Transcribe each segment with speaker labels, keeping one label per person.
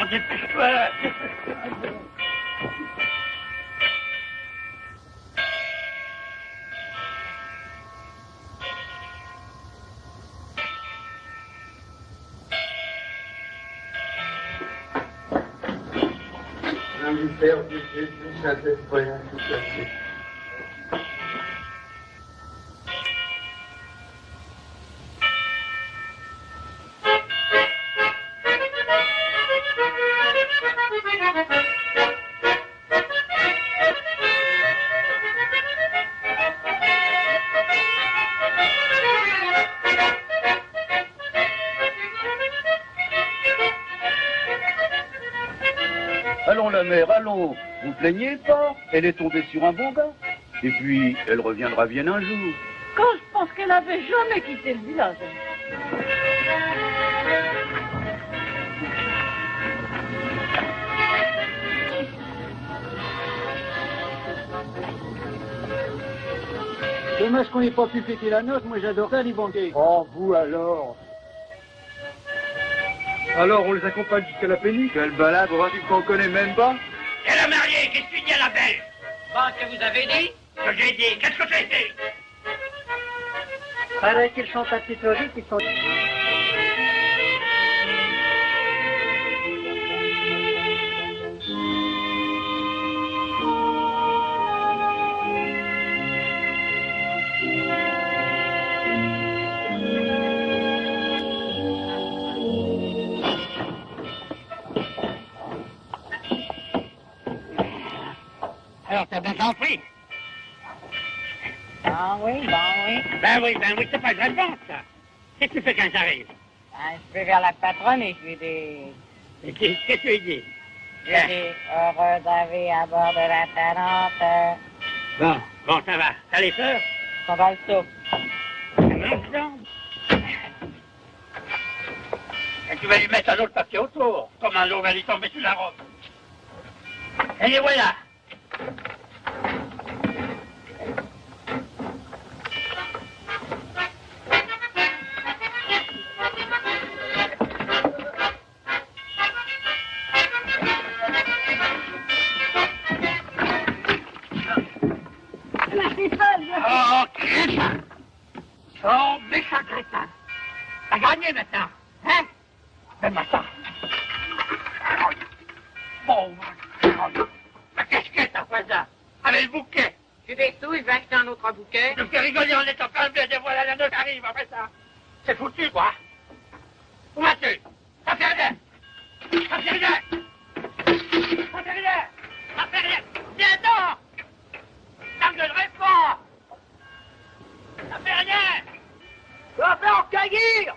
Speaker 1: dépêche-toi.
Speaker 2: Allons la mère, allons. Vous plaignez pas. Elle est tombée sur un bon gars. Et puis, elle reviendra bien un jour.
Speaker 3: Quand je pense qu'elle avait jamais quitté le village.
Speaker 4: Dommage qu'on n'ait pas pu fêter la noce, moi j'adorais les banquets.
Speaker 5: Oh, vous alors. Alors, on les accompagne jusqu'à la péniche.
Speaker 2: Quelle balade, on va dire qu'on connaît même pas.
Speaker 1: Et la mariée, qu'est-ce que tu dis à la belle?
Speaker 6: Bon, que vous avez dit?
Speaker 1: Ce que j'ai dit, qu'est-ce que j'ai dit?
Speaker 4: Paraît qu'ils sont à petite logique, ils sont...
Speaker 1: Alors, t'as bien compris?
Speaker 6: Ah oui,
Speaker 1: Ben oui, c'est pas de réponse, ça. Qu'est-ce que tu fais quand j'arrive?
Speaker 6: je vais vers la patronne et je lui dis...
Speaker 1: Et qu'est-ce que tu lui dis?
Speaker 6: Je lui dis, heureux d'avis à bord de la Talente.
Speaker 1: Bon, ça va. T'as les sœurs?
Speaker 6: On va le soupe.
Speaker 1: Mange donc. Et tu vas lui mettre un autre papier autour, comme un lot va lui tomber sur la robe. Et les voilà. Oh, crétin! Oh, méchant crétin! T'as gagné maintenant, hein? Donne-moi ça. Bon, mais qu'est-ce que t'as fait ça? Avec le bouquet!
Speaker 6: Tu des sous, il va acheter un autre bouquet.
Speaker 1: Je me fais rigoler en étant calme et voilà la note arrive après ça. C'est foutu, quoi. Où vas-tu? Ça fait rien! Ça fait rien! Ça fait rien! Ça fait rien! Viens donc! T'engueulerai pas! Ça fait rien! Tu vas faire encaillir!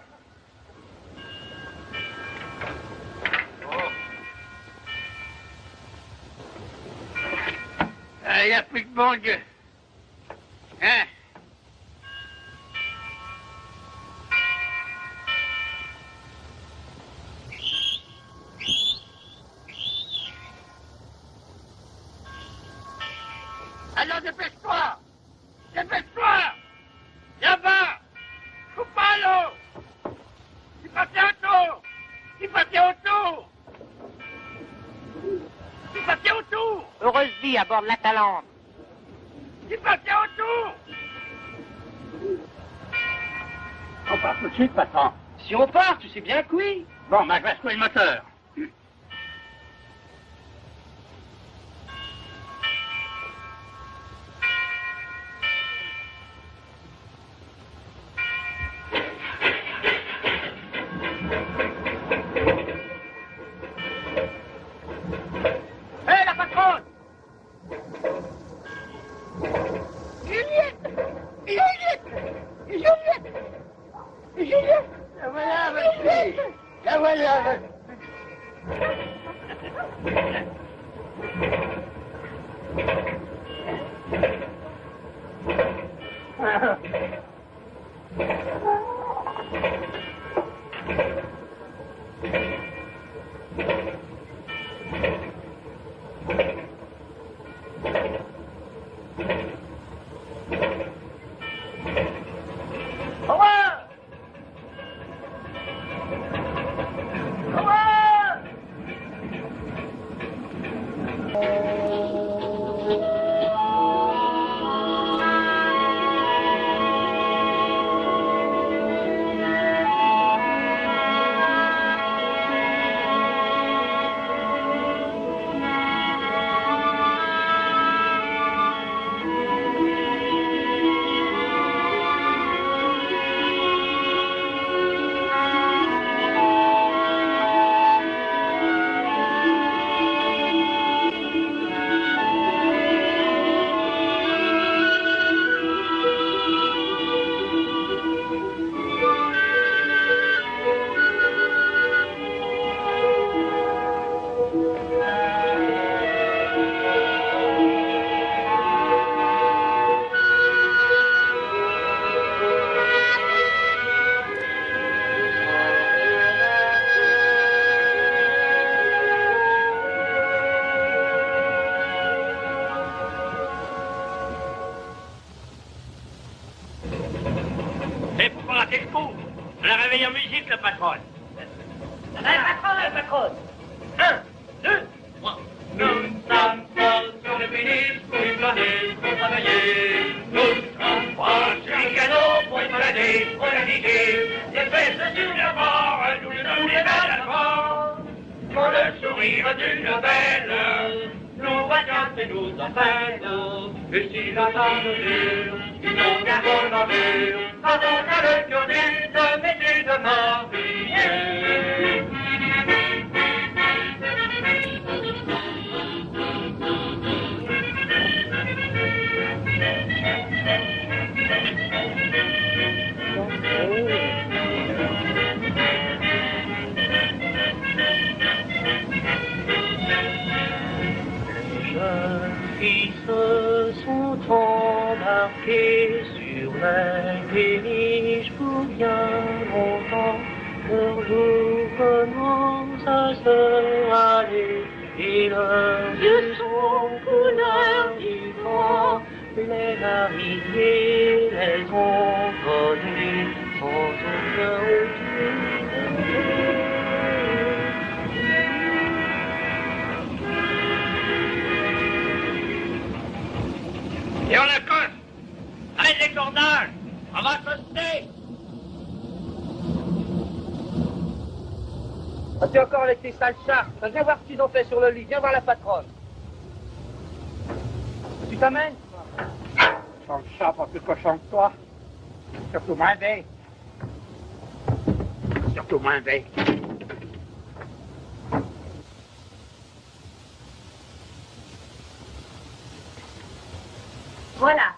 Speaker 1: Il n'y a plus de bon Dieu. Hein? Alors dépêche-toi! Dépêche-toi! Là-bas! Coupe pas l'eau! Du papier autour! Du papier autour! Du papier autour!
Speaker 6: Heureuse vie à bord de la Talente.
Speaker 1: Du papier autour! On part tout de suite, patron.
Speaker 6: Si on part, tu sais bien que oui.
Speaker 1: Bon, je vais secouer le moteur. Hé, la patronne! Juliette! La voilà, ma fille! La voilà, ma quel coup. On la réveille en musique, la patronne.
Speaker 6: La patronne.
Speaker 1: 1, 2, 3. Nous sommes pas sur le péniche pour y planer, pour travailler. Nous sommes pas sur les canaux pour y planer, pour naviguer. Les fesses sur la mort, nous les donnons les belles avant. Quand le sourire d'une belle nous voyons et nous emmène. Et si la dame dure, ils n'ont qu'un rôle en mur, quand on a le cœur d'une métier de marinier.
Speaker 7: Qui se sont embarqués sur la péniche pour bien longtemps. Leur jour commence à se râler et leurs yeux sont couleur du vent. Les mariniers les ont connus sans aucun autre.
Speaker 1: Et on accoste. Arrête les cordages. On va accoster.
Speaker 8: As-tu encore laissé sale chat? Viens voir ce qu'ils ont fait sur le lit. Viens voir la patronne. Tu t'amènes?
Speaker 1: Sans le chat, pas plus cochon que toi. Surtout moins bête. Surtout moins bête.
Speaker 6: Voilà.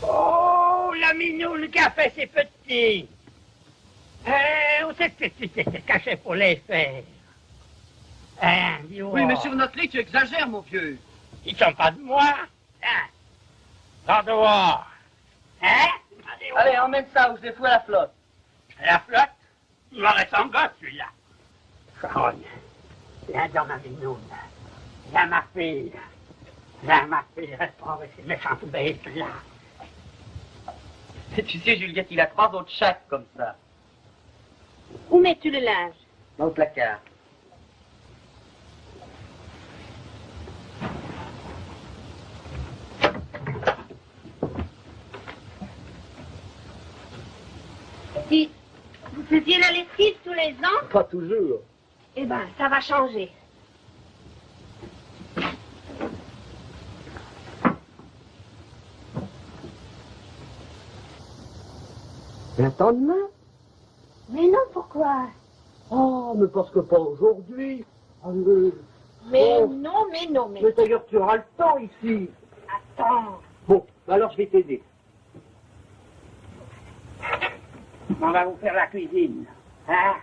Speaker 1: Oh, la minoune qui a fait ses petits. Où c'est que tu t'étais caché pour les faire? Hein, dis-moi.
Speaker 8: Oui, mais sur notre lit, tu exagères, mon vieux.
Speaker 1: Ils sont pas de moi. Hein? Dans dehors. Hein?
Speaker 8: Allez, emmène ça ou je les fous à la flotte.
Speaker 1: La flotte? Il m'en reste en gosse, celui-là. Charonne, viens dans ma minoune. Viens, ma fille. Viens, ma fille, reste avec ces méchantes bêtes-là.
Speaker 8: Tu sais, Juliette, il a 3 autres chats comme ça.
Speaker 6: Où mets-tu le linge?
Speaker 8: Dans le placard.
Speaker 6: Si vous faisiez la lessive tous les ans,
Speaker 8: Pas toujours.
Speaker 6: eh ben, ça va changer.
Speaker 8: Attends demain.
Speaker 6: Mais non, pourquoi?
Speaker 8: Oh, mais parce que pas aujourd'hui.
Speaker 6: Mais
Speaker 8: Oh.
Speaker 6: non, mais non, mais...
Speaker 8: Mais d'ailleurs, tu auras le temps ici.
Speaker 6: Attends.
Speaker 8: Bon, alors je vais t'aider.
Speaker 1: On va vous faire la cuisine. Hein?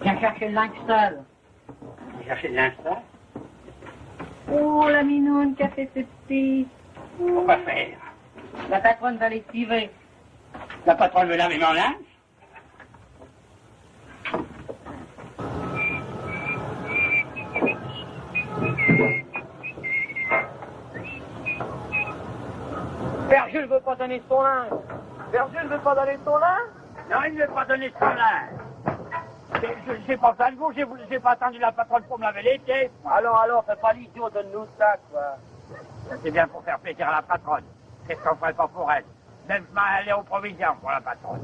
Speaker 8: Viens chercher le linge sale.
Speaker 1: Chercher de l'instant.
Speaker 6: Oh, la minoune qui a fait ses petits.
Speaker 1: Pourquoi faire?
Speaker 8: La patronne va les tirer.
Speaker 1: La patronne veut laver mon linge?
Speaker 8: Père Jules veut pas donner son linge. Père Jules veut pas donner son linge.
Speaker 1: Non, il ne veut pas donner son linge. J'ai pas ça de vous, j'ai pas attendu la patronne pour me laver les pieds.
Speaker 8: Alors, fais pas l'idiot, donne-nous ça, quoi.
Speaker 1: C'est bien pour faire plaisir à la patronne. Qu'est-ce qu'on ferait pas pour elle? Même aller aux provisions pour la patronne.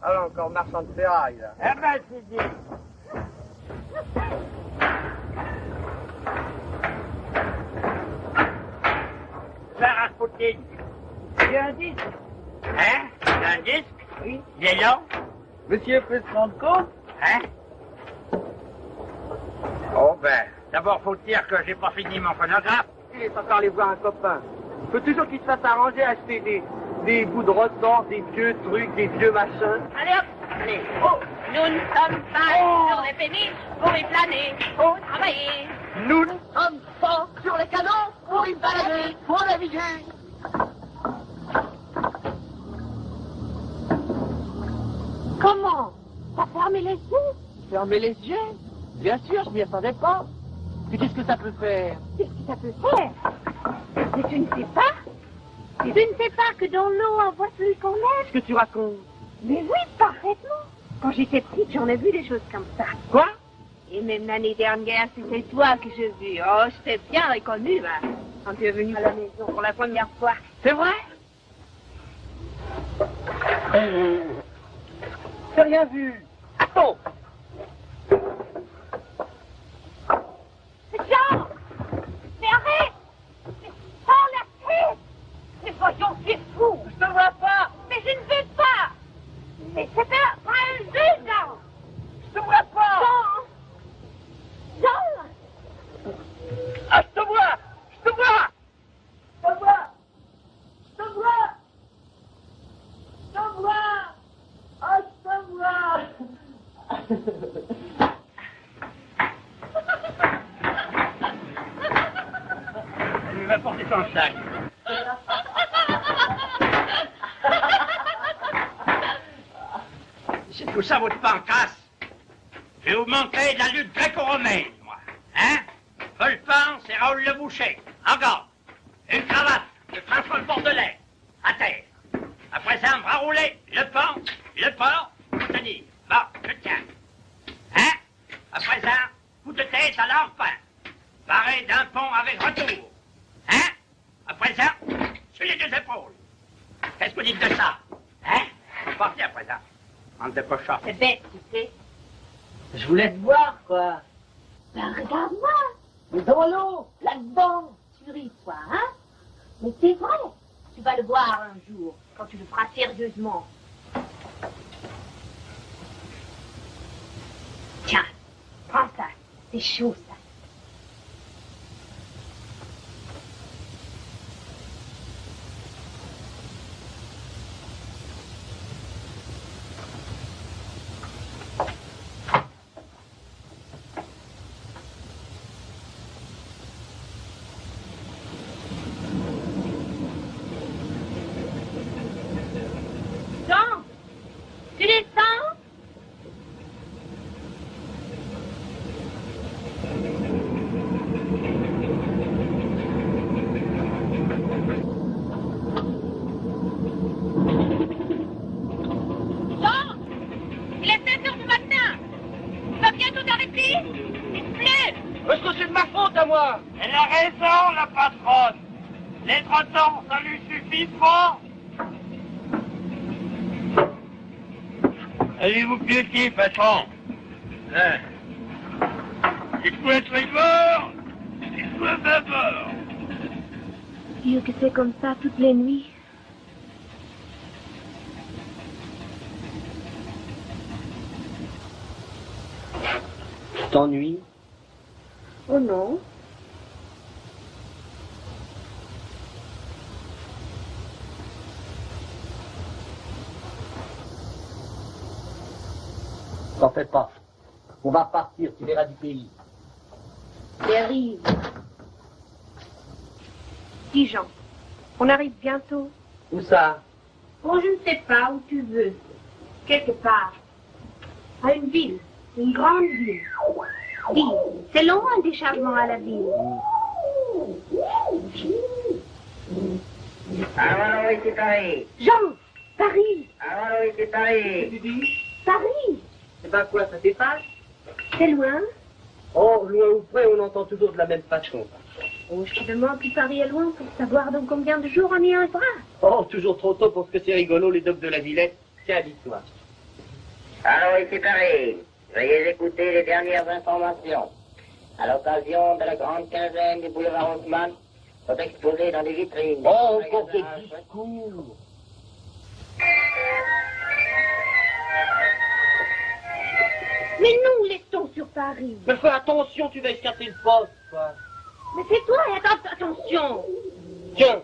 Speaker 8: Alors, encore marchand de ferraille, là.
Speaker 1: Eh ben, c'est dit. Faire Rasputin.
Speaker 8: Il y a un disque.
Speaker 1: Hein? C'est un disque?
Speaker 8: Oui.
Speaker 1: Il est long?
Speaker 8: Monsieur peut se rendre compte.
Speaker 1: Hein? Oh ben, d'abord faut dire que j'ai pas fini mon phonographe.
Speaker 8: Il est encore aller voir un copain. Faut toujours qu'il se fasse arranger à acheter des bouts de ressort, des vieux trucs, des vieux machins.
Speaker 6: Allez hop, allez. Oh, nous ne sommes pas sur les péniches pour y planer, pour travailler.
Speaker 8: Nous ne sommes pas sur les canons pour y balader, pour naviguer.
Speaker 6: Comment? T'as fermé les yeux?
Speaker 8: Fermez les yeux. Bien sûr, je m'y attendais pas.
Speaker 4: Mais qu'est-ce que ça peut faire?
Speaker 6: Qu'est-ce que ça peut faire? Mais tu ne sais pas? Tu ne sais pas que dans l'eau, on voit celui qu'on aime?
Speaker 8: Qu'est-ce que tu racontes?
Speaker 6: Mais oui, parfaitement. Quand j'étais petite, j'en ai vu des choses comme ça.
Speaker 8: Quoi?
Speaker 6: Et même l'année dernière, c'était toi que j'ai vu. Oh, je t'ai bien reconnu, là, quand tu es venu à la maison pour la première fois.
Speaker 8: C'est vrai? J'ai rien vu. Attends.
Speaker 6: Jean! Mais arrête! Oh, la tête! Mais voyons, tu es fou!
Speaker 8: Je te vois pas.
Speaker 6: Mais je ne veux pas! Mais c'est pas un jeu, Jean!
Speaker 8: Je te vois pas.
Speaker 6: Jean! Jean!
Speaker 8: Ah, je te vois. Je te vois. Je te vois. Je te vois. Je te vois. Ah, je te vois.
Speaker 1: Il va porter son sac. C'est tout ça votre pancrasse. Je vais vous montrer de la lutte gréco-romaine, moi. Hein? Volpan, c'est Raoul le Boucher. En garde. Une cravate de François le Bordelais. À terre. Après ça, un bras roulé, le pont, le port, tout à dire. Bon, je tiens. Hein? Après ça, coup de tête à l'emprunt. Barré d'un pont avec retour. Hein? Après ça, sur les deux épaules. Qu'est-ce que vous dites de ça? Hein? Vous partez après ça. Bande de cochons.
Speaker 6: C'est bête, tu sais.
Speaker 8: Je voulais te voir, quoi.
Speaker 6: Ben, regarde-moi!
Speaker 8: Mais dans l'eau, là-dedans.
Speaker 6: Tu ris, toi, hein? Mais c'est vrai. Tu vas le voir un jour, quand tu le feras sérieusement. Tiens, prends ça. C'est chaud, ça. Jean, tu descends? Jean, il est 7 heures du matin. Tu vas bientôt t'arrêter? Il pleut.
Speaker 8: Est-ce que c'est de ma faute à moi?
Speaker 1: Elle a raison, la patronne. Les trottons, ça lui suffit pas. Allez-vous piétiner, patron? Hein? Il faut être mort, il faut être mort.
Speaker 6: Dieu que c'est comme ça toutes les nuits.
Speaker 8: Tu t'ennuies?
Speaker 6: Oh non.
Speaker 8: T'en fais pas. On va partir, tu verras du pays.
Speaker 6: Dérive. Dis Jean, on arrive bientôt.
Speaker 8: Où ça?
Speaker 6: Oh, je ne sais pas où tu veux. Quelque part. À une ville. Une grande ville. Ville. C'est long un déchargement à la ville.
Speaker 1: Alors, ici Paris.
Speaker 6: Jean, Paris.
Speaker 1: Alors, ici Paris.
Speaker 8: Tu dis?
Speaker 6: Paris.
Speaker 8: C'est pas quoi, ça t'efface?
Speaker 6: C'est loin.
Speaker 8: Oh, loin ou près, on entend toujours de la même façon.
Speaker 6: Oh, je te demande si Paris est loin pour savoir dans combien de jours on y arrivera.
Speaker 8: Oh, toujours trop tôt pour ce que c'est rigolo, les docks de la Villette. Tiens, dis-toi.
Speaker 9: Alors, ici Paris. Veuillez écouter les dernières informations. À l'occasion de la grande quinzaine du boulevard Haussmann, sont exposés dans des vitrines.
Speaker 8: Oh, encore des discours.
Speaker 6: Mais nous, laissons sur Paris.
Speaker 8: Mais fais attention, tu vas escaper le poste, quoi.
Speaker 6: Mais c'est toi, et attention.
Speaker 8: Tiens.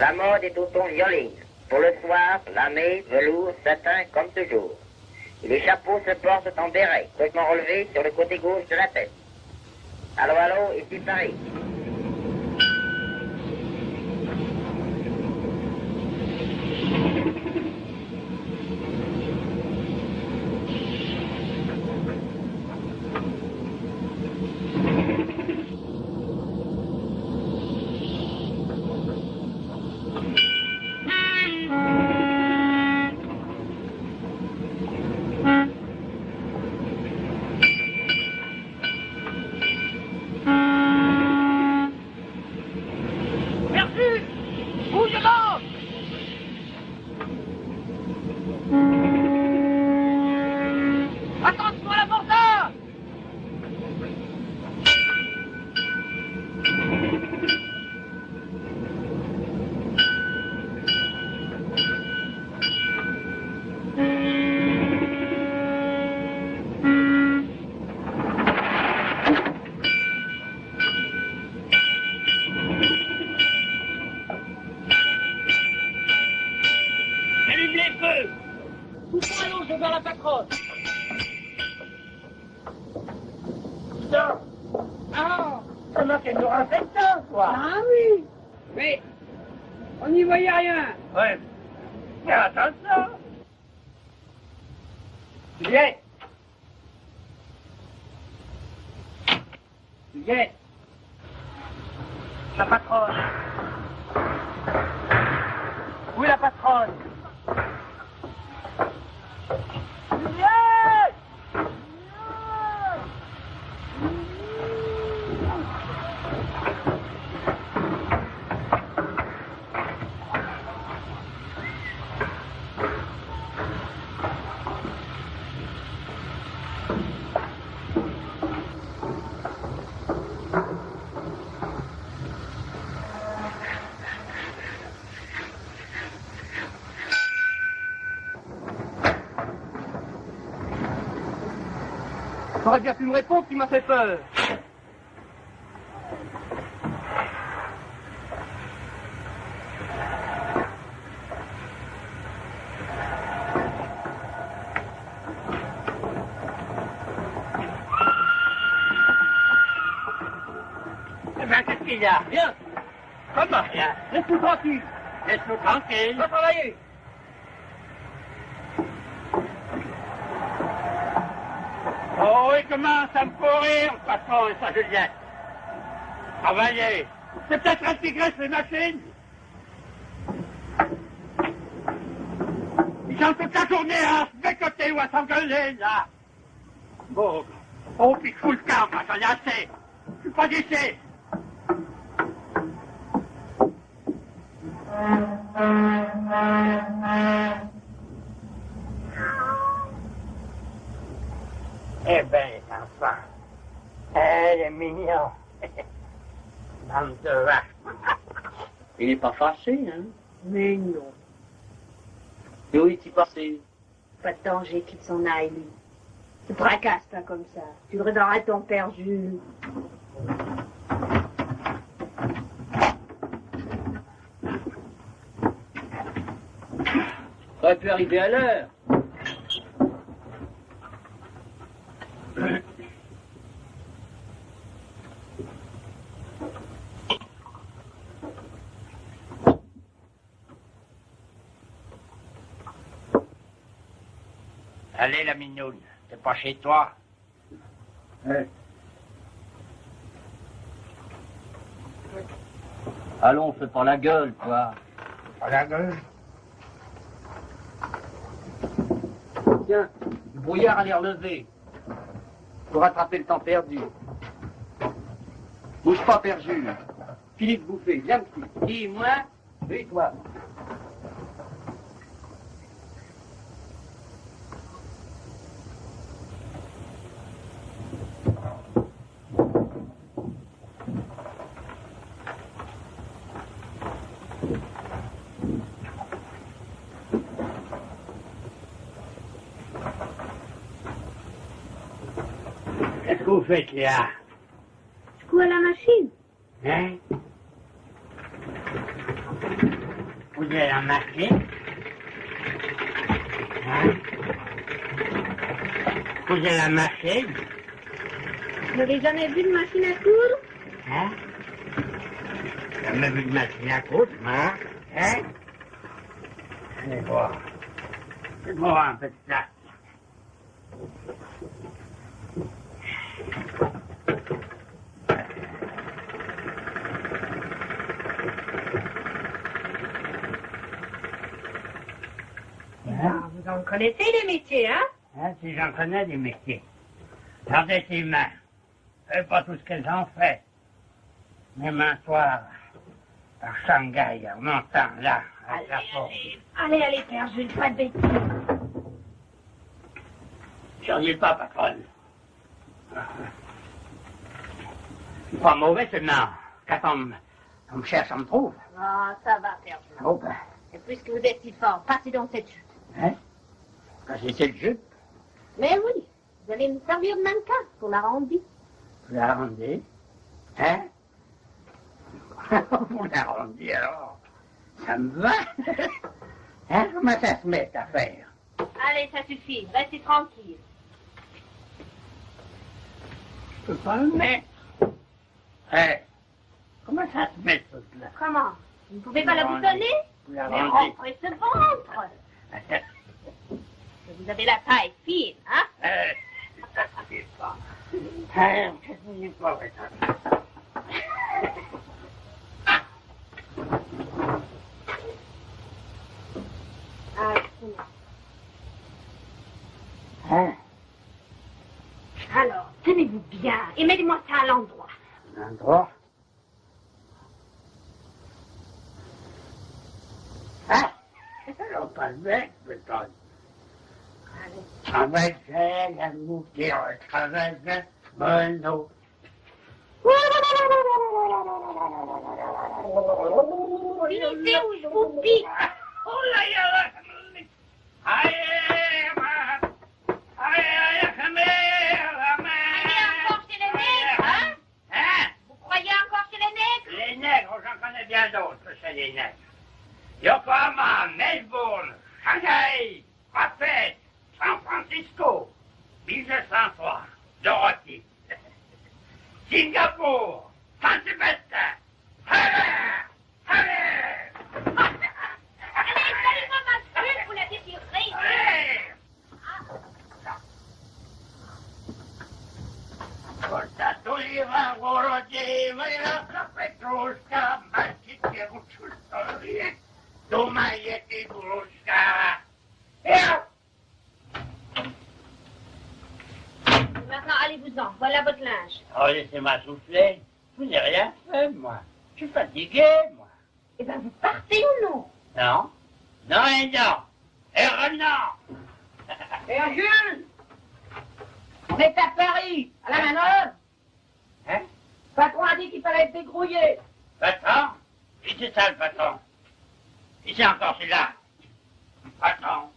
Speaker 9: La mode est au ton violine. Pour le soir, lamé, velours, satin, comme toujours. Et les chapeaux se portent en béret, complètement relevés sur le côté gauche de la tête. Allô, allô, ici Paris.
Speaker 8: les feux. Poussons allons, je vers la patronne. Ça. Ah, comment qu'elle nous rappelle ça, quoi?
Speaker 3: Ah oui.
Speaker 8: Mais, on n'y voyait rien.
Speaker 1: Ouais. Mais attention. Juliette. Juliette. La patronne. Où est la patronne? Juliette! T'aurais bien pu me répondre, tu m'as fait peur. Eh ben, qu'est-ce qu'il y a? Rien. Comment rien? Laisse-nous tranquille. Laisse-nous tranquille. Va travailler. Oh, il commence à me courir, le patron, et ça, Juliette. Travailler. C'est peut-être intégrer les machines. Ils sont toute la journée à se bécoter ou à s'engueuler, là. Bon. Oh, puis fous le camp, moi, j'en ai assez. Je suis pas d'ici. Eh ben, enfant, elle est mignon. Bande de vache.
Speaker 2: Il n'est pas fâché, hein?
Speaker 6: Mais non,
Speaker 2: Et où est-il passé?
Speaker 6: pas de danger qu'il s'en aille, lui. Tu fracasses pas comme ça. Tu le redonneras à ton père Jules.
Speaker 2: Ça aurait pu arriver à l'heure.
Speaker 1: Allez, la mignoune, t'es pas chez toi.
Speaker 2: Allons, fais pas la gueule, quoi.
Speaker 1: Pas la gueule.
Speaker 2: Tiens, le brouillard a l'air levé. Pour rattraper le temps perdu. Bouge pas, Père Jules. Finis de bouffer, viens petit. Qui, moi? Oui, toi.
Speaker 1: Qu'est-ce que vous faites là?
Speaker 6: Je cours à la machine.
Speaker 1: Hein? Vous avez la machine? Hein? Vous avez la machine?
Speaker 6: Vous n'avez jamais vu de machine à coudre?
Speaker 1: Hein? Jamais vu de machine à coudre, hein? Hein? Allez voir. Faites-moi un peu de place.
Speaker 6: Ah, vous en connaissez les métiers, hein?
Speaker 1: Hein, si j'en connais des métiers. Regardez ces mains. Je sais pas tout ce qu'elles ont fait. Mes mains soirs, par Shanghai, on entend là, avec la porte.
Speaker 6: Allez, Père Jules, pas de bêtises.
Speaker 1: Surveillez pas, patronne. C'est pas mauvais, seulement. Quand on me cherche, on me trouve.
Speaker 6: Ah, ça va, Père Jules.
Speaker 1: Oh ben,
Speaker 6: Et puisque vous êtes si fort, passez dans cette chute.
Speaker 1: hein? Quand c'est le jeu,
Speaker 6: Mais oui, vous allez me servir de mannequin pour la rendue.
Speaker 1: vous la rendez. Hein? Vous la rendez alors. Ça me va. Hein, comment ça se met, cette affaire?
Speaker 6: Allez, ça suffit. Restez tranquille.
Speaker 1: Je peux pas le mettre. Hein? Comment ça se met, tout là?
Speaker 6: Comment? Vous ne pouvez pas la boutonner?
Speaker 1: Vous la
Speaker 6: Mais
Speaker 1: rendez.
Speaker 6: rentrez ce ventre. Vous avez la taille fine, hein?
Speaker 1: Ça se fait pas. Hein, ça se fait pas, ouais, ça.
Speaker 6: Ah, c'est bon.
Speaker 1: Hein?
Speaker 6: Alors, tenez-vous bien et mettez-moi ça à l'endroit.
Speaker 1: L'endroit? Ah! Alors, pas le mec, peut-être. Travaille, la moutier, travaille, bonne eau.
Speaker 6: Finissez ou je vous pique.
Speaker 1: Oh là, là, allez,
Speaker 6: encore chez les nègres, hein?
Speaker 1: Hein?
Speaker 6: Vous croyez encore chez les nègres?
Speaker 1: Les nègres, j'en connais bien d'autres chez les nègres. Yokohama, Melbourne, Shanghai, Rapet, San Francisco, 1903, Dorothy, Singapour, Saint-Sébastien, allez!
Speaker 6: Allez, donnez-moi ma queue pour la désirer.
Speaker 1: Allez! Tatuliva, Volodymyra, Petrushka, Mальчики, Ручушки, думает игрушка.
Speaker 6: Maintenant, allez-vous-en. Voilà votre linge.
Speaker 1: Oh, laissez-moi souffler. Je n'ai rien fait, moi. Je suis fatigué, moi.
Speaker 6: Eh bien, vous partez ou non?
Speaker 1: Non. Non et non. Et non.
Speaker 8: Et Jules, on est à Paris, à la manœuvre.
Speaker 1: Hein?
Speaker 8: Le patron a dit qu'il fallait être dégrouillé.
Speaker 1: Patron? Qui c'est ça, le patron? Qui c'est encore celui-là? Patron?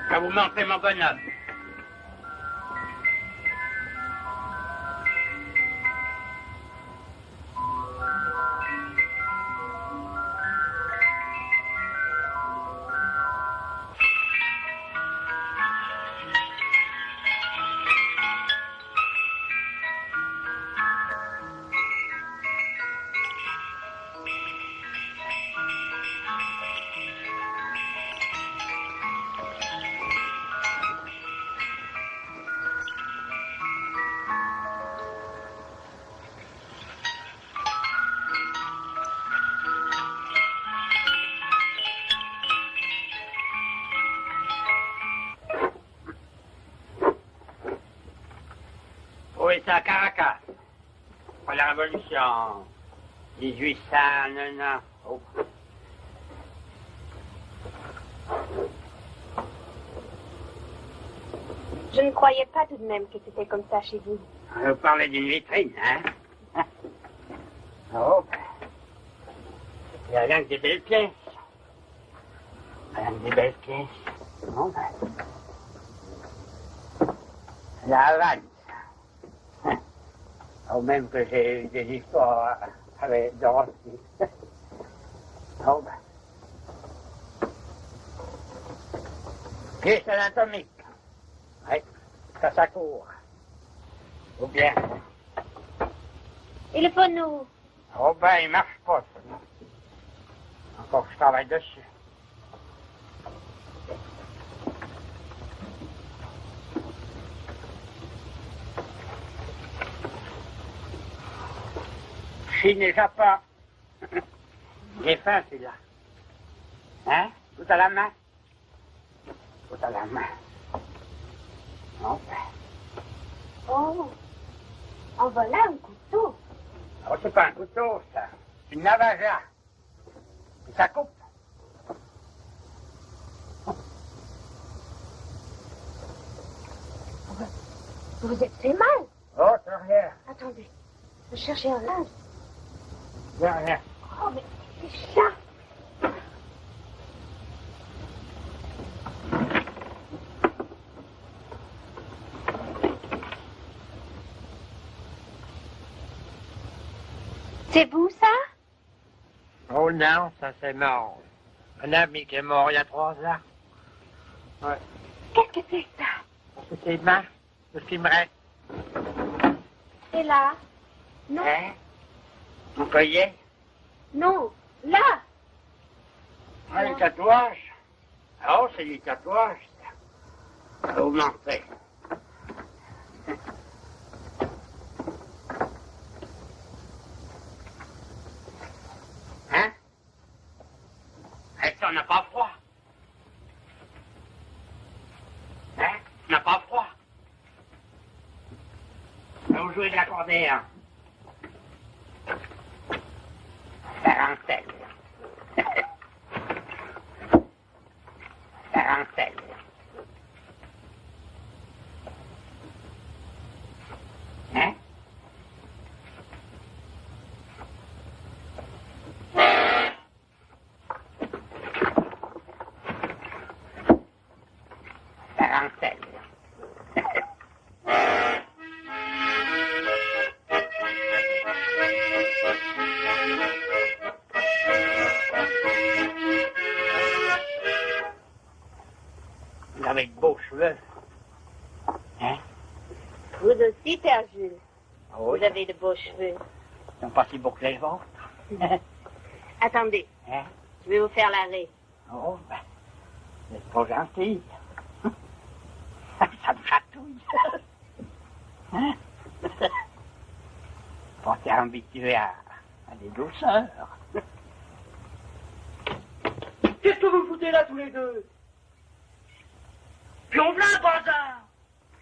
Speaker 1: Ça vous manquez mon bonhomme. après la Révolution. 1800, non. Oh.
Speaker 6: Je ne croyais pas tout de même que c'était comme ça chez vous.
Speaker 1: Vous parlez d'une vitrine, hein? Oh, ben. Il n'y a rien que des belles pièces. Rien que des belles pièces. Non, ben. La Havane. Au même que j'ai eu des histoires avec Dorothy. Oh, ben. Pièce anatomique. Oui, ça court. Ou bien.
Speaker 6: Et le phono?
Speaker 1: Oh ben, il marche pas, ça. Encore que je travaille dessus. Chine et Japon. J'ai faim, celui-là. Hein? Tout à la main? Tout à la main. Non, ben.
Speaker 6: Oh, en voilà un couteau.
Speaker 1: Oh, c'est pas un couteau, ça. C'est une navaja. Et ça coupe.
Speaker 6: Vous êtes fait mal.
Speaker 1: Oh, c'est rien.
Speaker 6: Attendez, je cherchais un linge.
Speaker 1: C'est rien.
Speaker 6: Oh, mais c'est ça. C'est vous, ça?
Speaker 1: Oh non, ça c'est mort. Un ami qui est mort il y a 3 ans. Ouais.
Speaker 6: Qu'est-ce que c'est, ça?
Speaker 1: C'est ses mains, de ce qui me reste.
Speaker 6: Et là? Non.
Speaker 1: Hein? Vous voyez?
Speaker 6: Non, là.
Speaker 1: Ah, les tatouages. Oh, c'est des tatouages, ça. Vous mentez. Hein? Et ça, on n'a pas froid. Hein? On n'a pas froid. Vous jouez de l'accordéon. Tarentelle. Tarentelle. Hein? Tarentelle. Vous avez de beaux cheveux. Hein?
Speaker 6: Vous aussi, Père Jules.
Speaker 1: Oh,
Speaker 6: Vous avez de beaux cheveux.
Speaker 1: ils sont pas si beaux que les vôtres.
Speaker 6: Attendez,
Speaker 1: Hein?
Speaker 6: je vais vous faire l'arrêt.
Speaker 1: Oh, ben, vous êtes trop gentil. Ça me chatouille. Hein? On s'est habitué à des douceurs.
Speaker 8: Qu'est-ce que vous foutez là tous les deux? Puis on v'là un bazar.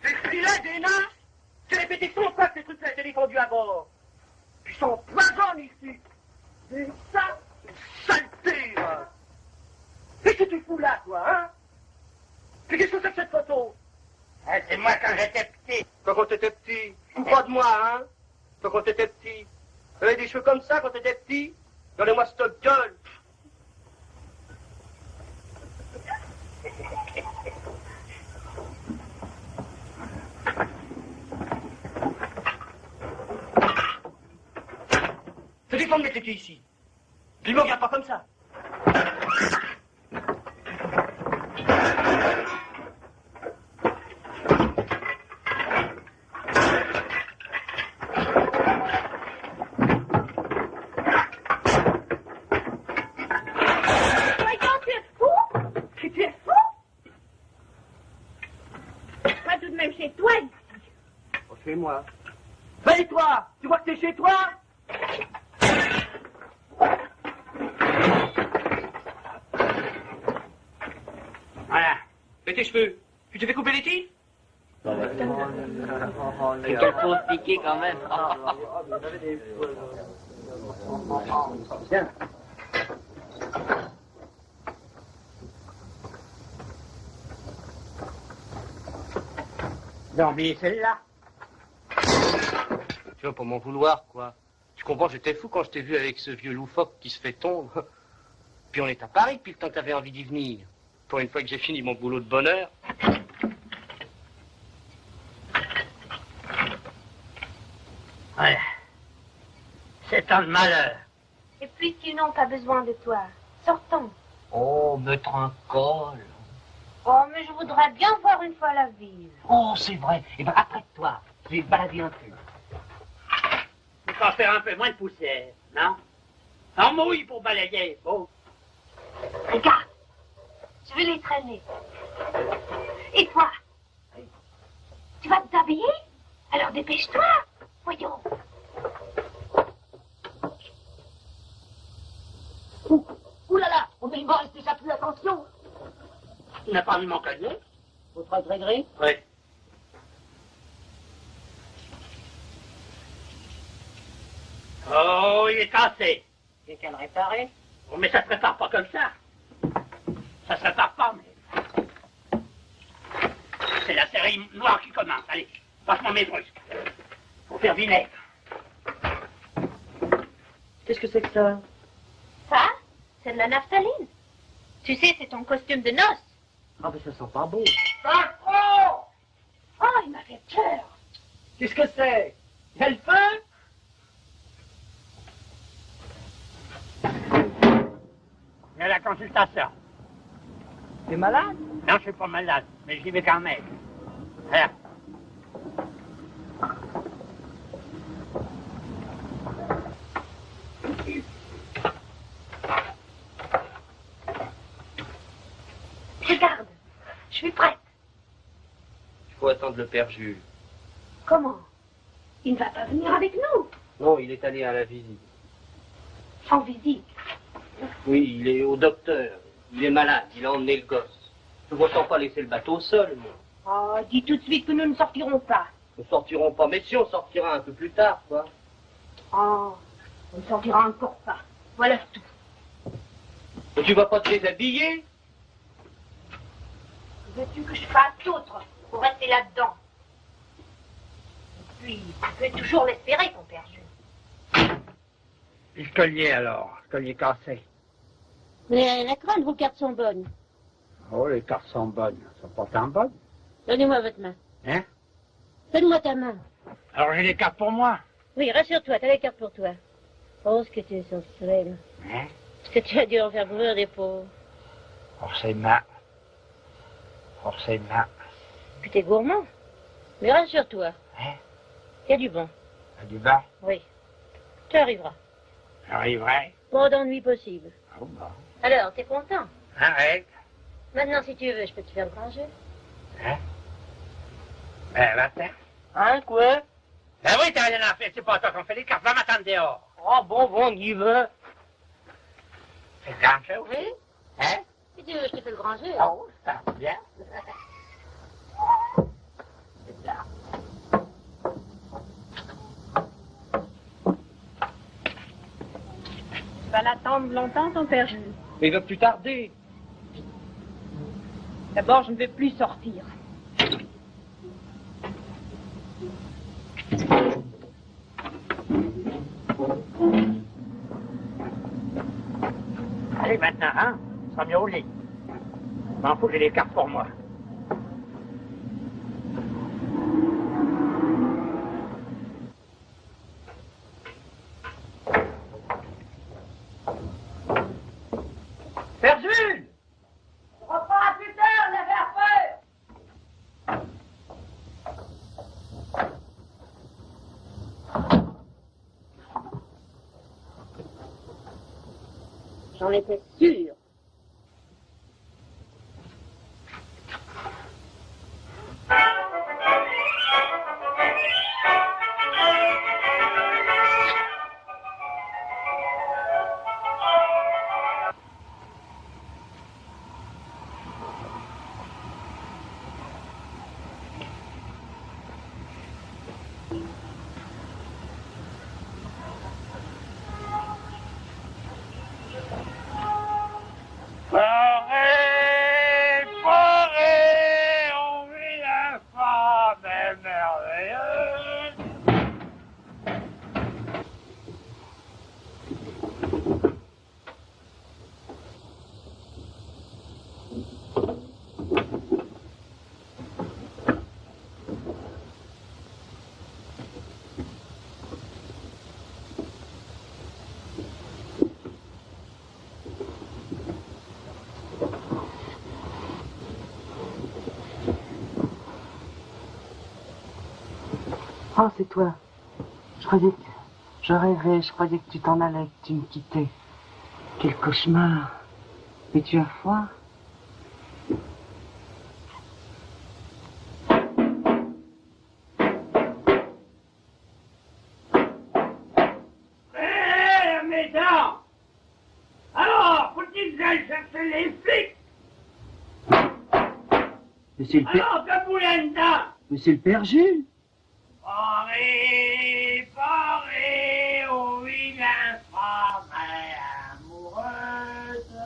Speaker 8: C'est ce là des nains. C'est répété 100 fois que ces trucs-là étaient défendus à bord. Puis ils sont poisons ici. Et ça, saleté, hein. Qu'est-ce que tu fous là, toi, hein? Puis qu'est-ce que c'est que cette photo?
Speaker 1: Ah, c'est moi quand j'étais petit.
Speaker 8: Quand t'étais petit, tu crois de moi, hein? Quand t'étais petit. T'avais des cheveux comme ça quand t'étais petit? Donnez-moi cette gueule. C'est des femmes mettre les pieds ici. Puis me regarde pas comme ça.
Speaker 6: Voyons, tu es fou? Tu es fou? Pas tout de même chez toi, ici.
Speaker 8: Oh, chez moi. Ben et toi? Tu vois que t'es chez toi?
Speaker 1: Voilà.
Speaker 8: Et tes cheveux? Tu t'es fait couper les tifs?
Speaker 9: Et quelle fausse piquée quand même.
Speaker 8: Tiens.
Speaker 1: Non, mais celle-là.
Speaker 7: Tu vas pas m'en vouloir, quoi. Tu comprends, j'étais fou quand je t'ai vu avec ce vieux loufoque qui se fait tondre. Puis on est à Paris depuis le temps que t'avais envie d'y venir. Pour une fois que j'ai fini mon boulot de bonheur.
Speaker 1: Voilà. C'est un malheur.
Speaker 6: Et puisqu'ils n'ont pas besoin de toi, sortons.
Speaker 7: Oh, mettre un col.
Speaker 6: Oh, mais je voudrais bien voir une fois la ville.
Speaker 7: Oh, c'est vrai. Eh ben, apprête-toi. Je vais te balader un peu.
Speaker 1: Il faut faire un peu moins de poussière, non? En mouille pour balayer, bon.
Speaker 6: Regarde, je vais les traîner. Et toi, tu vas t'habiller? Alors dépêche-toi, voyons.
Speaker 8: Ouh là là, on ne va rester déjà plus attention.
Speaker 1: Tu n'as pas mis mon collier?
Speaker 8: Votre gré-gré?
Speaker 1: Oui. Oh, il est cassé.
Speaker 8: Il qu'à le réparer.
Speaker 1: Oh, mais ça se prépare pas comme ça. Ça se prépare pas, mais... C'est la série noire qui commence. Allez, passe-moi mes brusques. Pour faire vinaigre.
Speaker 8: Qu'est-ce que c'est que ça?
Speaker 6: Ça, c'est de la naphtaline. Tu sais, c'est ton costume de noces.
Speaker 8: Ah, mais ça sent pas bon.
Speaker 6: Patron! Oh, il m'a fait peur.
Speaker 8: Qu'est-ce que c'est? Il y a le feu?
Speaker 1: Il y a la consultation.
Speaker 8: T'es malade?
Speaker 1: Non, je suis pas malade, mais j'y vais quand même. Voilà.
Speaker 6: Regarde, je suis prête.
Speaker 7: Il faut attendre le père Jules.
Speaker 6: Comment? Il ne va pas venir avec nous.
Speaker 7: Non, il est allé à la visite.
Speaker 6: En visite.
Speaker 7: Oui, il est au docteur. Il est malade, il a emmené le gosse. Je ne vois pas laisser le bateau seul, moi.
Speaker 6: Oh, dis tout de suite que nous ne sortirons pas.
Speaker 7: Nous ne sortirons pas, mais si on sortira un peu plus tard, quoi.
Speaker 6: Oh, on ne sortira encore pas. Voilà tout.
Speaker 7: Mais tu vas pas te déshabiller?
Speaker 6: Veux-tu que je fasse d'autre pour rester là-dedans? Et puis, tu peux toujours l'espérer, ton père Jules.
Speaker 1: Et le collier alors, le collier cassé.
Speaker 3: Mais la crâne, vos cartes sont bonnes.
Speaker 1: Oh, les cartes sont bonnes. Elles sont pas tant bonnes.
Speaker 3: Donnez-moi votre main.
Speaker 1: Hein?
Speaker 3: Donne-moi ta main.
Speaker 1: Alors j'ai les cartes pour moi.
Speaker 3: Oui, rassure-toi, t'as les cartes pour toi. Oh, ce que tu es sensuel.
Speaker 1: Hein?
Speaker 3: Ce que tu as dû en faire mourir des pauvres.
Speaker 1: Forcément. Forcément.
Speaker 3: Puis t'es gourmand. Mais rassure-toi,
Speaker 1: Hein?
Speaker 3: il y a du bon.
Speaker 1: Ça du bas?
Speaker 3: Oui. Tu arriveras.
Speaker 1: J'arriverai.
Speaker 3: Pas d'ennui possible.
Speaker 1: Oh bon.
Speaker 3: Alors, t'es content?
Speaker 1: Arrête.
Speaker 3: Maintenant, si tu veux, je peux te faire granger.
Speaker 1: Hein? Ben, va-t'en.
Speaker 8: Hein, quoi?
Speaker 1: Ben oui, t'as rien à faire. C'est pas toi qu'on fait les cartes. Va m'attendre dehors.
Speaker 8: Oh, bon, on y va.
Speaker 1: C'est grand chose.
Speaker 3: Oui?
Speaker 1: Hein?
Speaker 3: Si tu veux, je te fais le granger.
Speaker 1: Oh, ça va bien. C'est ça.
Speaker 3: Tu vas l'attendre longtemps, ton père Jules.
Speaker 7: Mais il va plus tarder.
Speaker 3: D'abord, je ne vais plus sortir.
Speaker 1: Allez, maintenant, hein? Ça sera mieux au lit. M'en fous, j'ai les cartes pour moi.
Speaker 8: Père Jules! On reprendra plus tard, la faire peur!
Speaker 3: J'en étais sûre.
Speaker 10: Oh, c'est toi. Je rêvais, je croyais que tu t'en allais, que tu me quittais. Quel cauchemar. Mais tu as froid?
Speaker 8: Mesdames! Alors, faut-il que j'aille chercher les flics?
Speaker 10: Mais c'est le père...
Speaker 8: Alors, que vous là?
Speaker 10: Mais c'est le père Jules.
Speaker 8: Paré, paré, oh vilain femme amoureuse,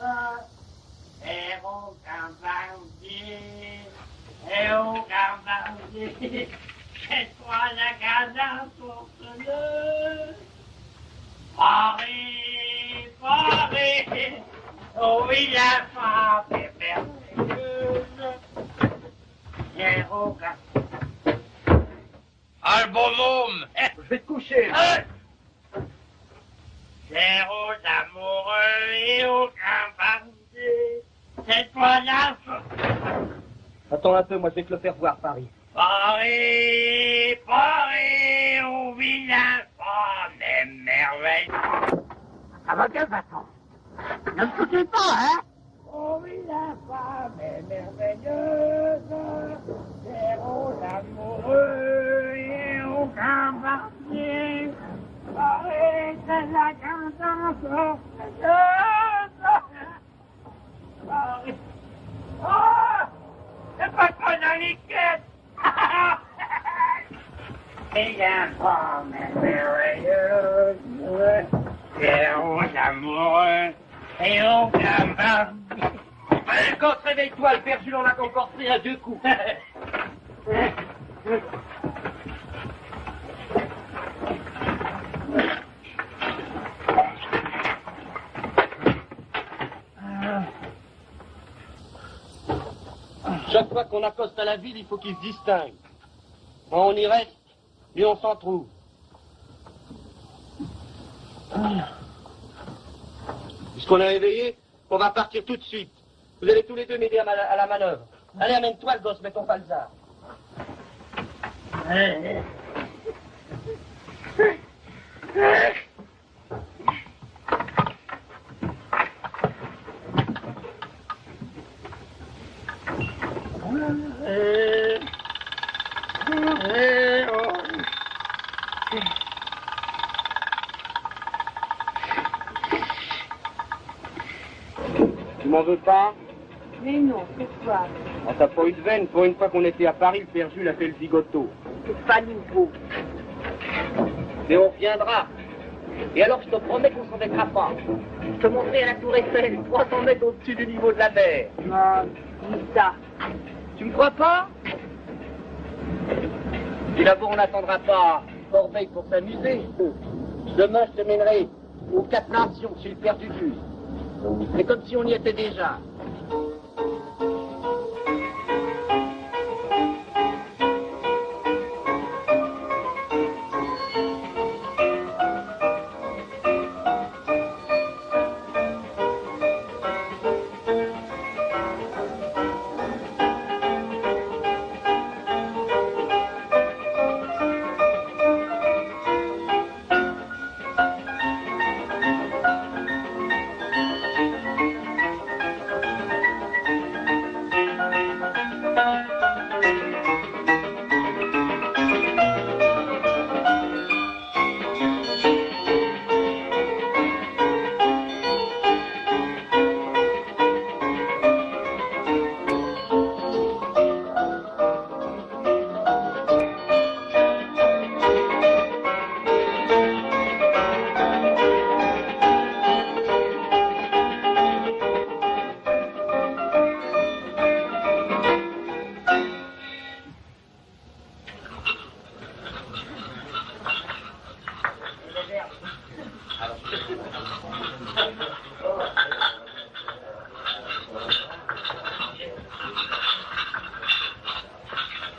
Speaker 8: et aucun bandit, c'est toi la gamin pour ce Paré, paré, oh vilain femme merveilleuse, et aucun
Speaker 1: Ah, le bonhomme!
Speaker 8: Je vais te coucher. J'ai aux amoureux et aucun bandit. C'est toi la
Speaker 10: Attends un peu, moi je vais te le faire voir, Paris.
Speaker 8: Paris, Paris, où vilain femme et merveille. Ça va bien, Vincent? Ne me foutez pas, hein? Oh vilain femme et merveilleuse, c'est aux amoureux et aucun bandit. Paris, c'est la cadence Paris. Oh! C'est pas toi dans les quêtes! Vilain femme et merveilleuse, c'est aux amoureux et aucun bandit.
Speaker 10: Allez, gosse, réveille-toi, le père Jules en a encore pris à 2 coups.
Speaker 7: Chaque fois qu'on accoste à la ville, il faut qu'il se distingue. Moins on y reste, mieux on s'en trouve. Puisqu'on a éveillé, on va partir tout de suite. Vous allez tous les deux m'aider à la manœuvre. Allez, amène-toi le gosse, mets ton falzar. Tu m'en veux pas?
Speaker 6: Mais non, c'est quoi?
Speaker 7: Oh, t'as pas eu de veine. Pour une fois qu'on était à Paris, le père Jules a fait le zigoto.
Speaker 6: C'est pas nouveau.
Speaker 10: Mais on reviendra. Et alors, je te promets qu'on s'en mettra pas. Je te montrerai à la tour Eiffel, 300 mètres au-dessus du niveau de la mer.
Speaker 6: Non, dis ça.
Speaker 10: Tu me crois pas? Et d'abord, on n'attendra pas Corbeil pour s'amuser. Demain, je te mènerai aux 4 Nations chez le père du Jules. C'est comme si on y était déjà.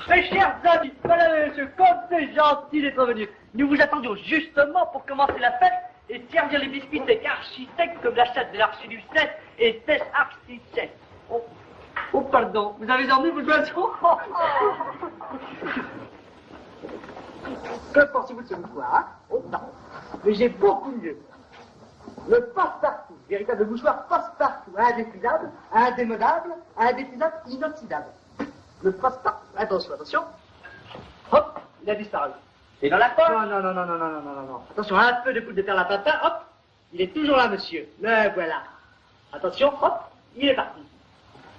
Speaker 8: Mes chers amis, madame et messieurs, comme c'est gentil d'être venus. Nous vous attendions justement pour commencer la fête et servir les biscuits secs architectes comme la chatte de l'archiduc et sèche architecte. Oh, pardon, vous avez emmené vos oiseaux? Que pensez-vous de ce mouchoir, hein? Oh non. Mais j'ai beaucoup mieux. Le passe-partout, véritable mouchoir passe-partout, indéfilable, indémodable, indéfisable, inoxydable. Le passe-partout. Attention, attention. Hop, il a disparu.
Speaker 10: Et dans la poche?
Speaker 8: Non. Attention, un peu de poudre de perlimpinpin, hop. Il est toujours là, monsieur. Le voilà. Attention, hop, il est parti.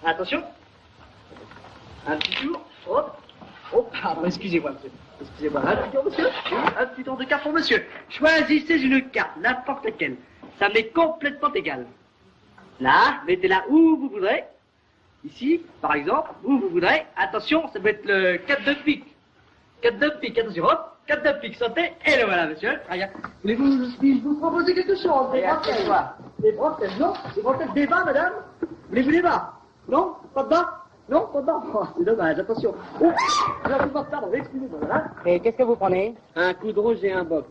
Speaker 8: Attention. Un petit tour, hop. Oh, pardon, excusez-moi, monsieur. Excusez-moi, un petit tour, monsieur. Un petit tour de carte pour monsieur. Choisissez une carte, n'importe laquelle. Ça m'est complètement égal. Là, mettez-la où vous voudrez. Ici, par exemple, où vous voudrez. Attention, ça peut être le 4 de pique. 4 de pique, attention, hop. 4 de pique, sautez, et le voilà, monsieur. Très bien. Voulez-vous vous proposer quelque chose? Des bretelles, quoi? Des bretelles, non? Des bretelles, des bas, madame? Voulez-vous des bas? Non? Pas de bas? Non, pas de bas? Oh, c'est dommage, attention. Oh, pardon, excusez-moi, voilà.
Speaker 10: Et qu'est-ce que vous prenez?
Speaker 8: Un coup de rouge et un boc.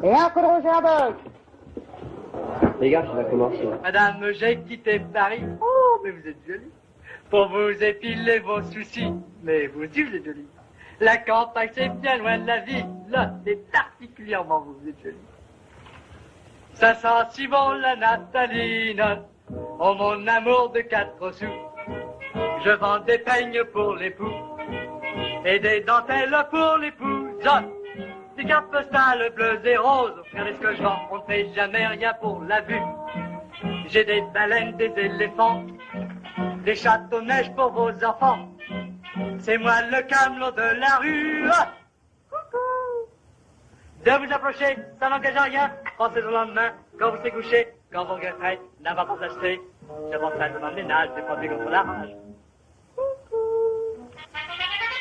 Speaker 10: Et un coup de rouge et un boc.
Speaker 7: Les gars, ça va commencer.
Speaker 8: Madame, j'ai quitté Paris. Oh, mais vous êtes jolie. Pour vous épiler vos soucis. Mais vous aussi, vous êtes jolie. La campagne, c'est bien loin de la ville. Là, c'est particulièrement vous êtes jolie. Ça sent si bon la naphtaline. Oh, mon amour de 4 sous. Je vends des peignes pour l'époux. Et des dentelles pour l'épouse. Des cartes postales bleues et roses. Regardez ce que je vends. On ne fait jamais rien pour la vue. J'ai des baleines, des éléphants. Des châteaux neige pour vos enfants. C'est moi le camelot de la rue. Ah, coucou. De vous approcher, ça n'engage à rien. Pensez au lendemain, quand vous serez couché, quand vous regretterez n'avoir pas acheté. Je pense à demander ménage, des produits contre la rage.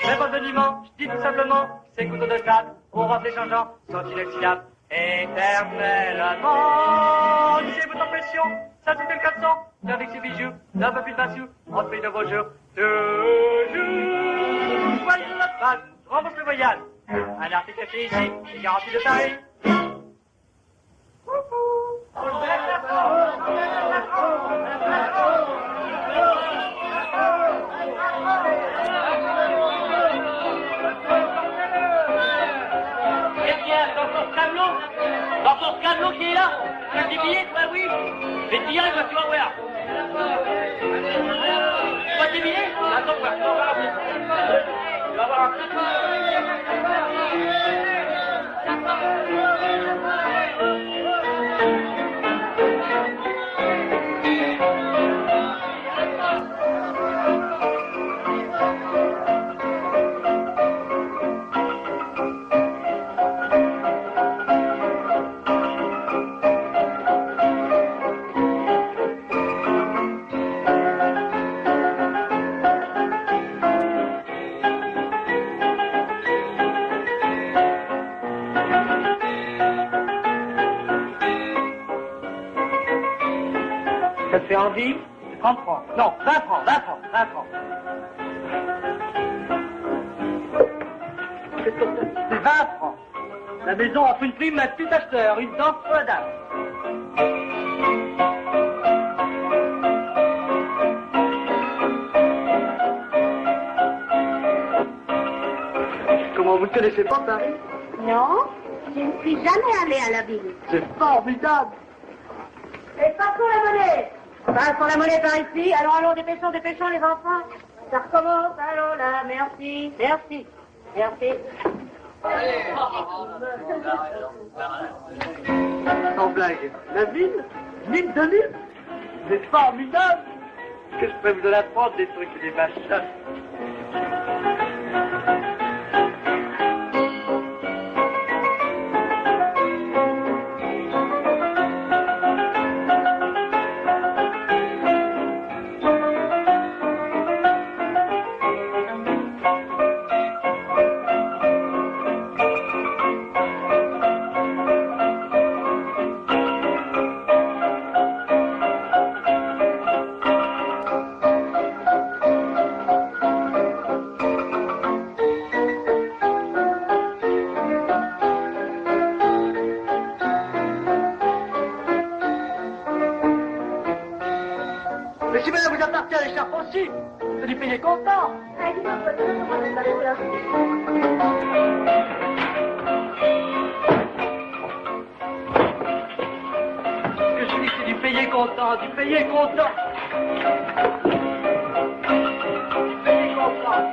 Speaker 8: Mais pas de dimanche, je dis tout simplement, ces couteaux de table, au rentrée changeant, sont inoxydables. Éternellement, laissez-vous en pression, ça c'est le caleçon, avec ses bijoux, d'un peu plus de 20 sous, on fait de vos jours, toujours. Voyez la phrase, rembourse le voyage. Un article fait ici, est garanti de Paris.
Speaker 1: Dans ton camelot qui est là, tu as des billets? Ouais, oui. Les billets, tu vas voir. Tu vois tes billets? Attends, tu vas voir. Tu vas voir.
Speaker 8: Ça te fait envie? 30 francs. Non, 20 francs, 20 francs, 20 francs. C'est 20 francs. La maison offre une prime à tout acheteur, une danse pour la dame. Comment, vous ne connaissez pas Paris?
Speaker 6: Non, je ne suis jamais allée à la ville.
Speaker 8: C'est formidable.
Speaker 6: Et passons la monnaie. Passons la monnaie par ici. Allons, dépêchons, les enfants. Ça recommence, allons là, merci.
Speaker 8: Sans blague, la ville de Lille, c'est formidable. Que je peux vous en apprendre des trucs et des machins. Mais si madame vous appartient à l'écharpe aussi, vous allez payer content.
Speaker 6: Ah, dis donc, comment ça s'appelle, là?
Speaker 8: payais content, tu payais content. Tu payais content.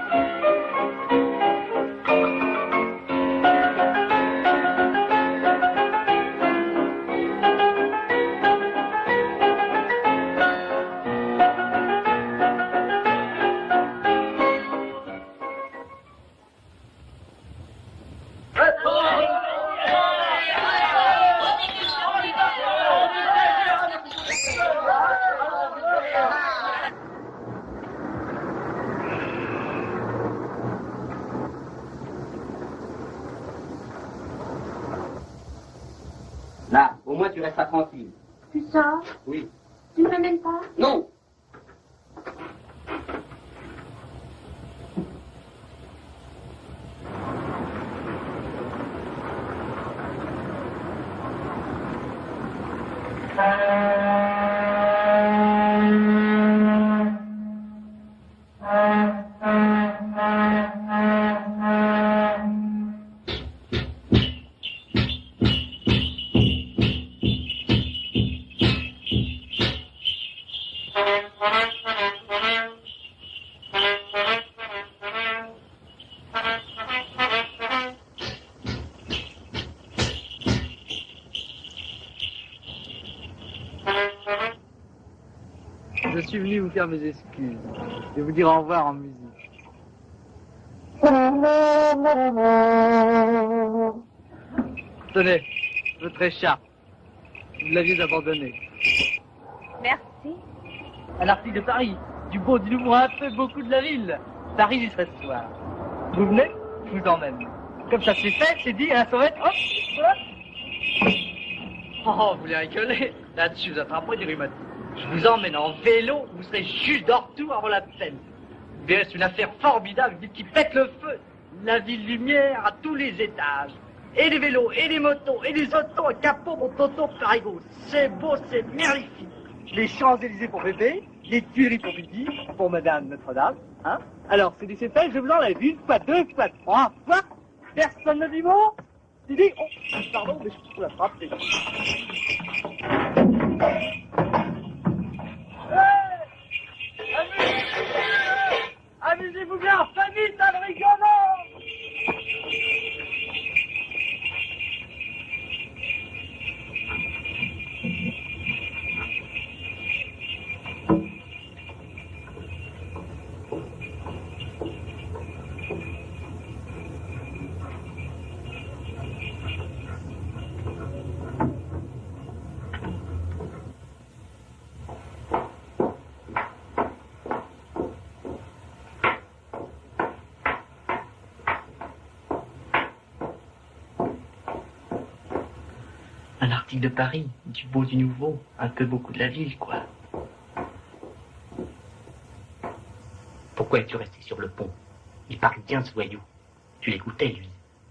Speaker 10: Là, au moins tu resteras tranquille.
Speaker 6: Tu sors?
Speaker 10: Oui.
Speaker 6: Tu ne m'amènes pas?
Speaker 10: Non.
Speaker 8: Je suis venu vous faire mes excuses et vous dire au revoir en musique. Tenez, votre écharpe. Vous l'aviez abandonnée.
Speaker 3: Merci.
Speaker 8: Un article de Paris. Du beau, du nouveau, un peu beaucoup de la ville. Paris, j'y serai ce soir. Vous venez? Je vous emmène. Comme ça c'est fait, c'est dit, à la sauvette, hop, voilà. Oh, vous voulez rigoler? Là-dessus, vous attraperez du rhumatisme. Je vous emmène en vélo, vous serez juste de retour avant la peine. Bien, c'est une affaire formidable, une ville qui pète le feu. La ville lumière à tous les étages. Et les vélos, et les motos, et les autos, et capot pour Toto Parigo. C'est beau, c'est magnifique. Les Champs-Élysées pour bébé, les Tuileries pour midi, pour Madame Notre-Dame, hein. Alors, c'est dit, c'est fait, je vous enlève une fois, deux fois, trois fois. Personne ne dit mot. Tu dis, oh, pardon, mais je peux la frapper. Amusez-vous bien en famille, t'as le rigolant.
Speaker 11: Un article de Paris, du beau, du nouveau, un peu beaucoup de la ville, quoi. Pourquoi es-tu resté sur le pont? Il parle bien, ce voyou. Tu l'écoutais, lui.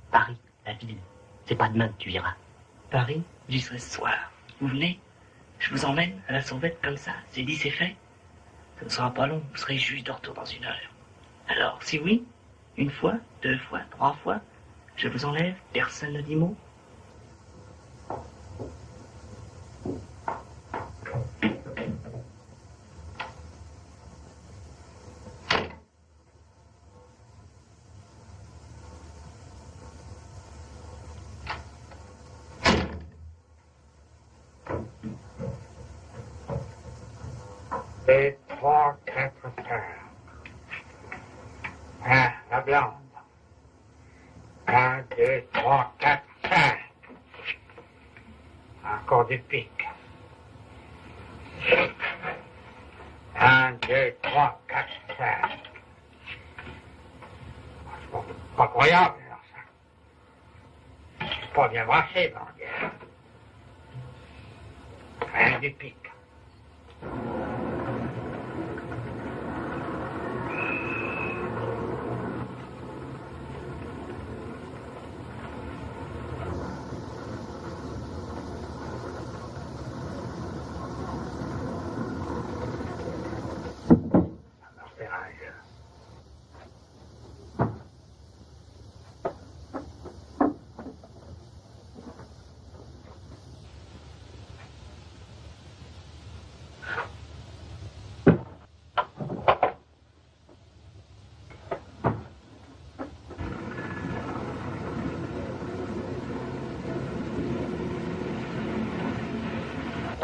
Speaker 11: Paris, la ville. C'est pas demain que tu iras. Paris, j'y serai ce soir. Vous venez? Je vous emmène à la sauvette comme ça. C'est dit, c'est fait. Ça ne sera pas long, vous serez juste de retour dans une heure. Alors, si oui, une fois, deux fois, trois fois, je vous enlève, personne ne dit mot.
Speaker 1: Et 3, 4, 5. Hein, la blonde. 1, 2, 3, 4, 5. Encore du pic. 1, 2, 3, 4, 5. C'est pas croyable, alors, ça. C'est pas bien brassé, mon Dieu. Rien du pic.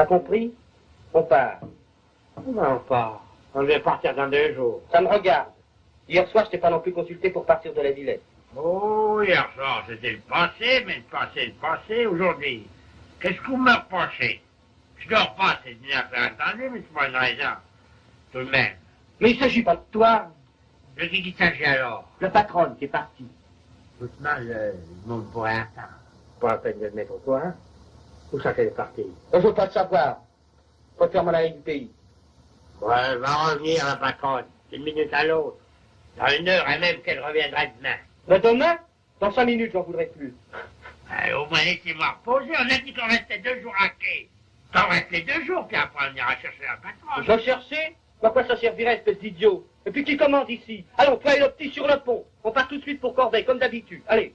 Speaker 10: T'as compris? On part.
Speaker 7: Non, pas. On devait partir dans 2 jours.
Speaker 10: Ça me regarde. Hier soir, je t'ai pas non plus consulté pour partir de la Villette.
Speaker 1: Oh, hier soir, c'était le passé, mais le passé, aujourd'hui. Qu'est-ce que vous me reprochez? Je dors pas, c'est une affaire attendue, mais c'est pas une raison. Tout de même.
Speaker 10: Mais il s'agit pas de toi.
Speaker 1: De qui il s'agit alors?
Speaker 10: Le patron qui est parti.
Speaker 1: Doucement, il monte pour un temps.
Speaker 7: Pas la peine de le mettre au coin. Où ça qu'elle est partie?
Speaker 10: Je veux pas le savoir. Faut faire mon avis du pays.
Speaker 1: Ouais, elle va revenir, la patronne, d'une minute à l'autre. Dans 1 heure, et même qu'elle reviendra demain.
Speaker 10: Mais demain? Dans 5 minutes, j'en voudrais plus.
Speaker 1: Au moins, laissez-moi reposer. On a dit qu'on restait 2 jours à quai. T'en restes les 2 jours, puis après on ira chercher la patronne.
Speaker 10: Je cherchais? À quoi ça servirait, espèce d'idiot? Et puis qui commande ici? Allons, toi et le petit sur le pont. On part tout de suite pour Corbeil, comme d'habitude. Allez.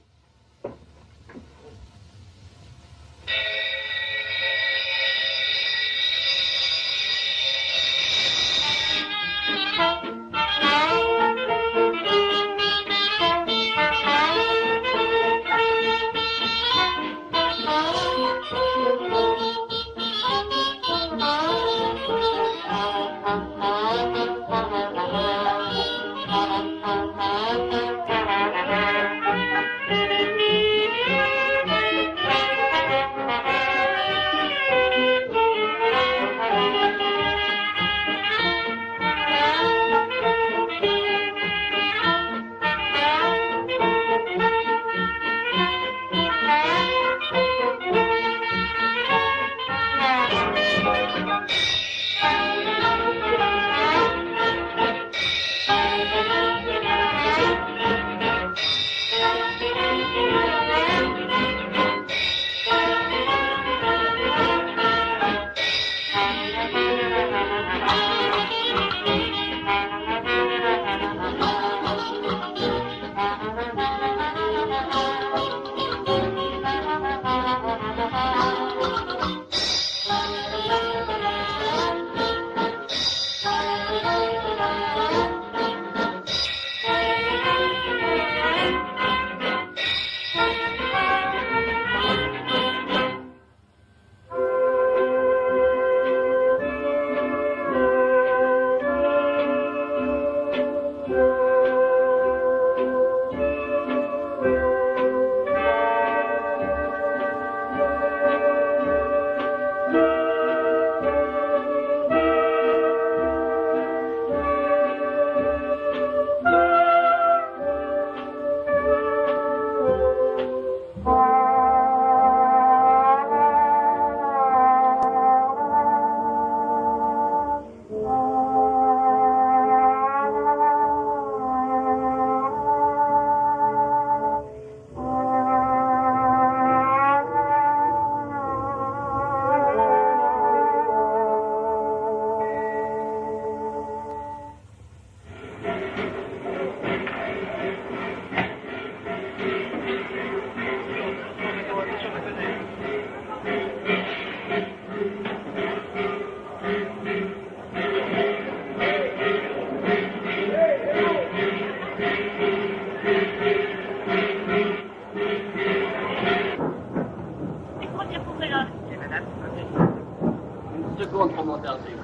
Speaker 2: seconde pour m'entarder.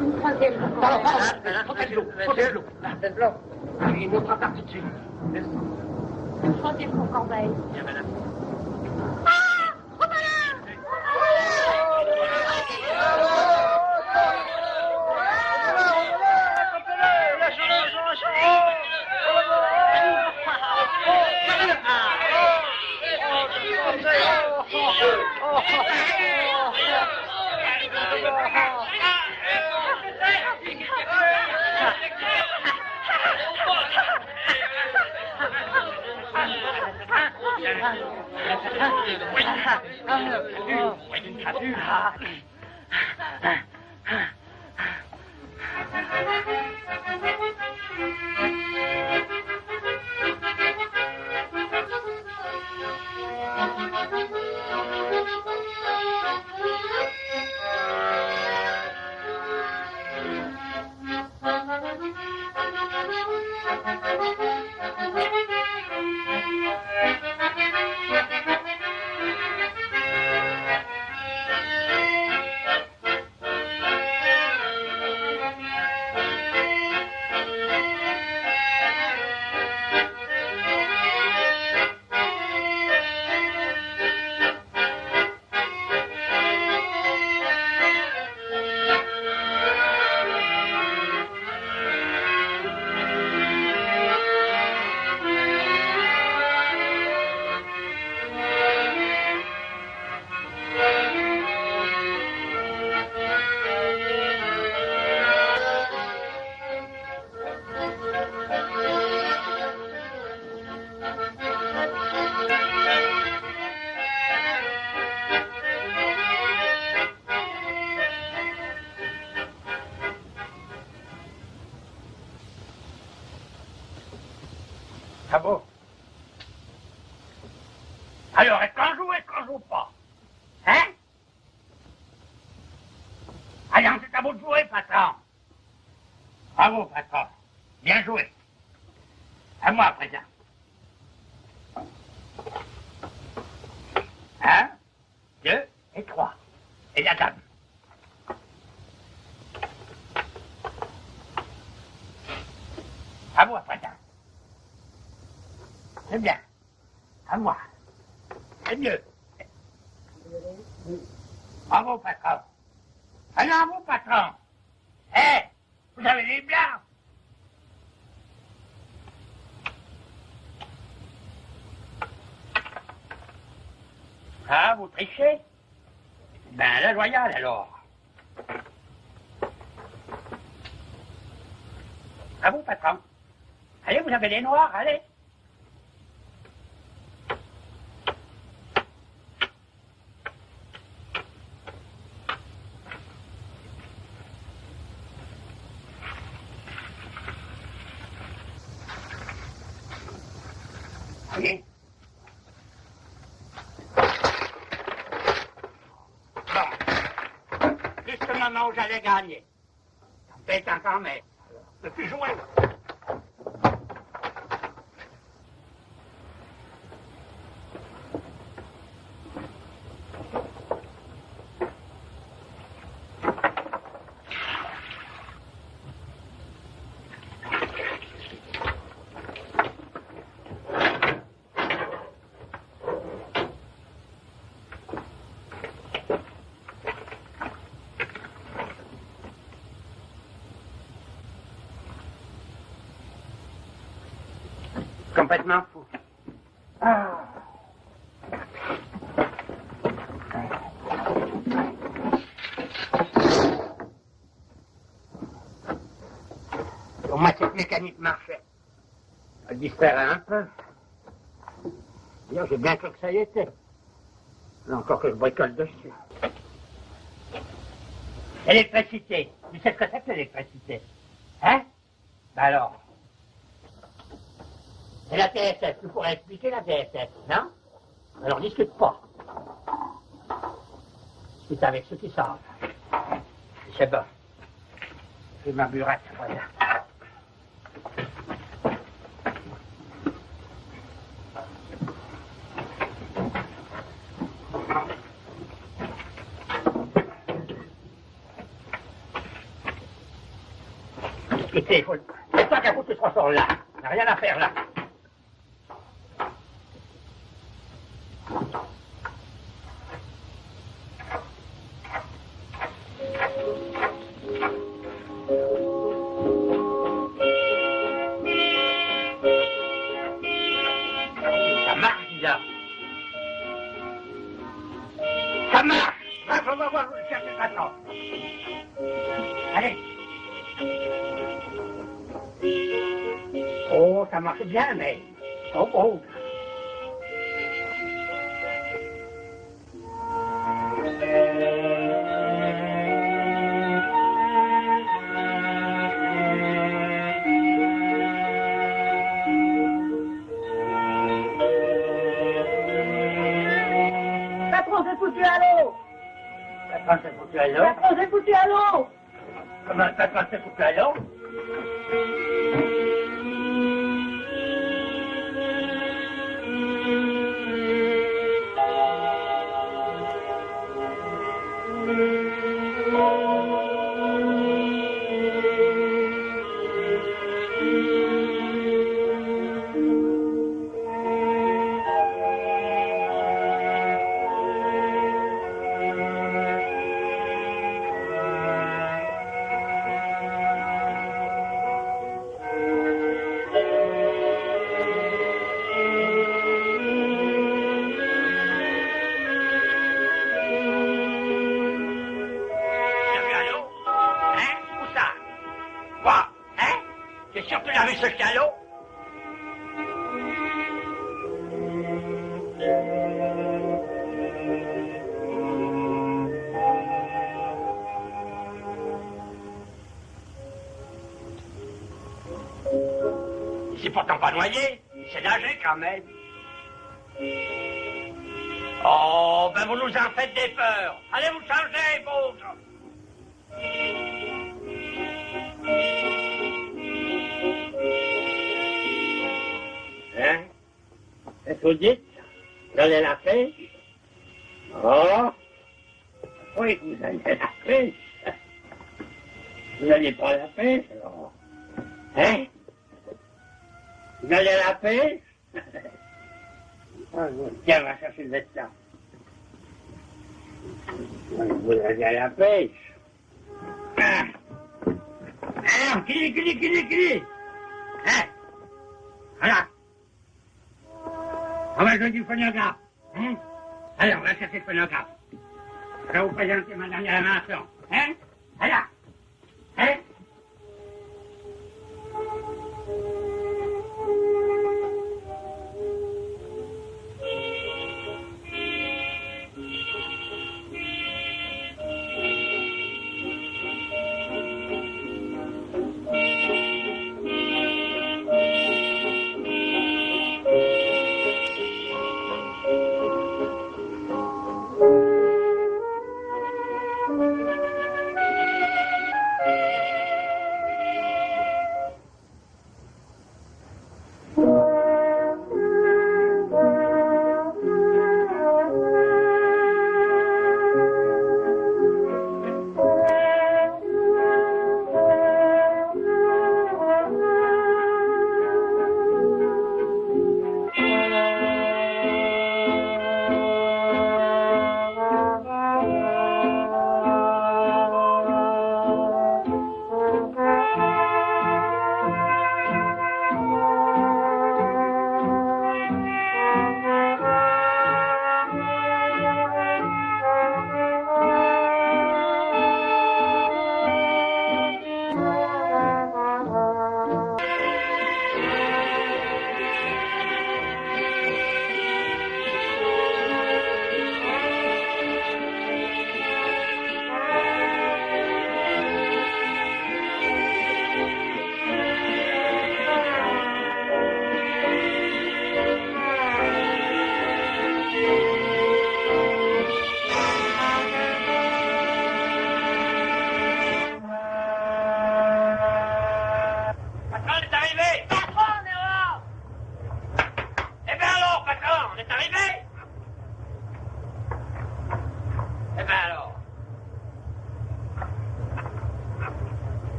Speaker 3: Une troisième pour
Speaker 10: Pardon,
Speaker 3: Corbeil.
Speaker 10: troquez de l'eau. Une autre partie dessus.
Speaker 3: Une troisième pour Corbeil. Thank you.
Speaker 1: Ah bon? Alors, est-ce qu'on joue ou est-ce qu'on joue pas? Hein? Allez, c'est à vous de jouer, patron. Bravo, patron. Bien joué. À moi, à présent. 1, 2 et 3. Et la dame. À moi, patron. C'est bien. À moi. C'est mieux. Bravo, patron. Alors, à vous, patron. Vous avez les blancs. Ah, vous trichez? Ben, la loyale, alors. À vous, patron. Allez, vous avez les noirs, allez. Allez. Bon. Puisque maman, j'allais gagner. Ça me fait quand même. Je peux jouer. Complètement fou. Ah. Pour moi, cette mécanique marchait. Elle disparaît un peu. D'ailleurs, j'ai bien cru que ça y était. Là encore que je bricole dessus. L'électricité. Tu sais ce que c'est que l'électricité? Hein? Ben alors. C'est la TSF, tu pourrais expliquer la TSF, non? Alors discute pas. Discute avec ceux qui savent. C'est bon. J'ai ma burette, voilà. Discuter, il faut... C'est toi qui as foutu ce ressort là. Il n'y a rien à faire là. Ça marche. Va le chercher maintenant. Allez. Oh, ça marche bien, mais... Oh.
Speaker 8: Patron, c'est foutu à l'eau.
Speaker 1: Patron, c'est foutu à l'eau.
Speaker 8: Patron, c'est foutu à l'eau.
Speaker 1: Comment patron, c'est foutu à l'eau? Ce calot? C'est pourtant pas noyé. sais nager quand même. Oh, ben vous nous en faites des peurs. Allez vous changer, pauvre. Hein? Qu'est-ce que vous dites? Vous allez à la pêche? Oh! Oui, vous allez à la pêche. Vous n'allez pas à la pêche, alors? Hein? Vous allez à la pêche? Tiens, on va chercher le médecin. Vous allez à la pêche. Alors, qui dit? Hein? Voilà. On va jouer du phonographe. Hein? Alors, on va chercher le phonographe. Je vais vous présenter ma dernière invention. Hein? Alors. Hein?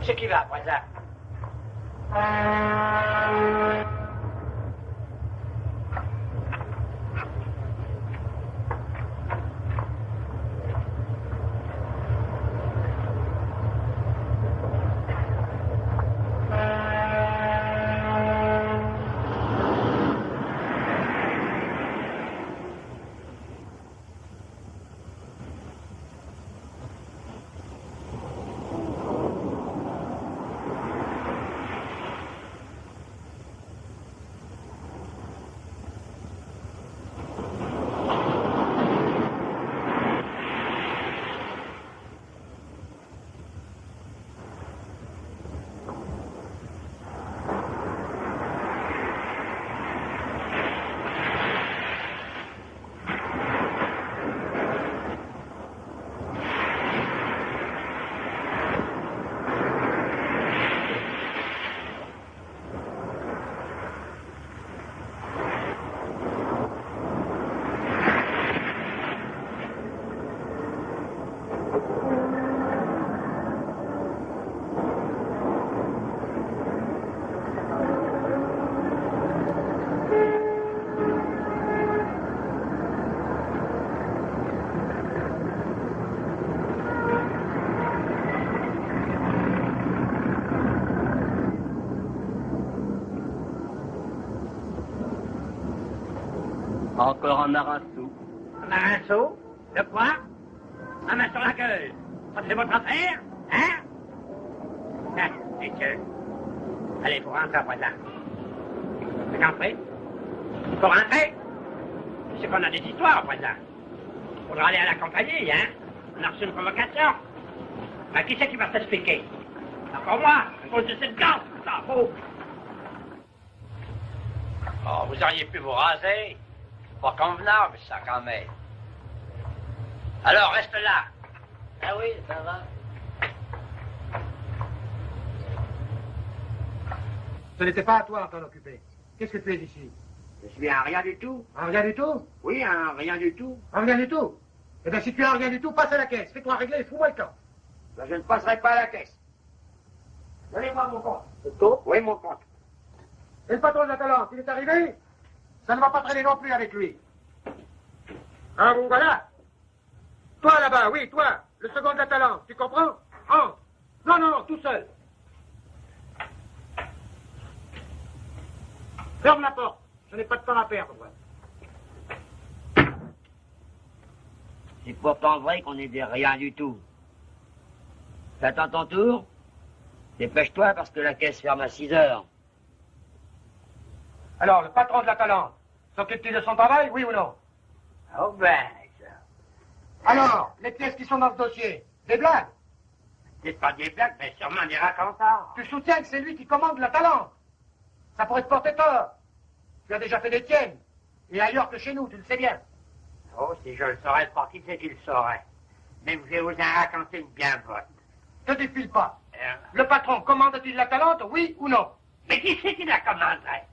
Speaker 1: C'est qui va après ça?
Speaker 11: Encore un marinceau.
Speaker 1: Un marinceau? De quoi? Un main sur la gueule. Ça c'est votre affaire? Hein? Ah, monsieur. Allez, faut rentrer après ça. C'est compris? Faut rentrer? C'est qu'on a des histoires après ça. Faudra aller à la compagnie, hein? On a reçu une provocation. Ben, qui c'est qui va s'expliquer? Encore moi, à cause de cette gosse, ça, pauvre. Oh, vous auriez pu vous raser. Pas convenable, ça, quand même. Alors, reste là.
Speaker 10: Ah oui, ça va.
Speaker 8: Ce n'était pas à toi d'en t'en occuper. Qu'est-ce que tu es ici?
Speaker 10: Je suis un rien du tout.
Speaker 8: Un rien du tout?
Speaker 10: Oui, un rien du tout.
Speaker 8: Un rien du tout? Eh bien, si tu es un rien du tout, passe à la caisse. Fais-toi régler et fous-moi le camp.
Speaker 10: Ben, je ne passerai pas à la caisse.
Speaker 8: Donnez-moi mon compte.
Speaker 10: Le taux? Oui, mon compte.
Speaker 8: Et le patron de la Talente, il est arrivé? Ça ne va pas traîner non plus avec lui. Ah bon, voilà. Toi là-bas, oui, toi, le second de la Talente, tu comprends? Entre. Non, non, tout seul. Ferme la porte. Je n'ai pas de temps à perdre, moi.
Speaker 10: C'est pourtant vrai qu'on est des rien du tout. T'attends ton tour? Dépêche-toi parce que la caisse ferme à 6 heures.
Speaker 8: Alors, le patron de la Talente, s'occupe-t-il de son travail, oui ou non?
Speaker 1: Oh ben,
Speaker 8: Alors, les pièces qui sont dans ce dossier, des blagues?
Speaker 1: c'est pas des blagues, mais sûrement des racontars.
Speaker 8: Tu soutiens que c'est lui qui commande la Talente? Ça pourrait te porter tort. Tu as déjà fait les tiennes. Et ailleurs que chez nous, tu le sais bien.
Speaker 1: Oh, si je le saurais pas, qui c'est qui le saurait? Mais vous avez osé en raconter une bien bonne.
Speaker 8: Ne défile pas. Le patron commande-t-il la Talente, oui ou non?
Speaker 1: Mais qui c'est qui la commanderait?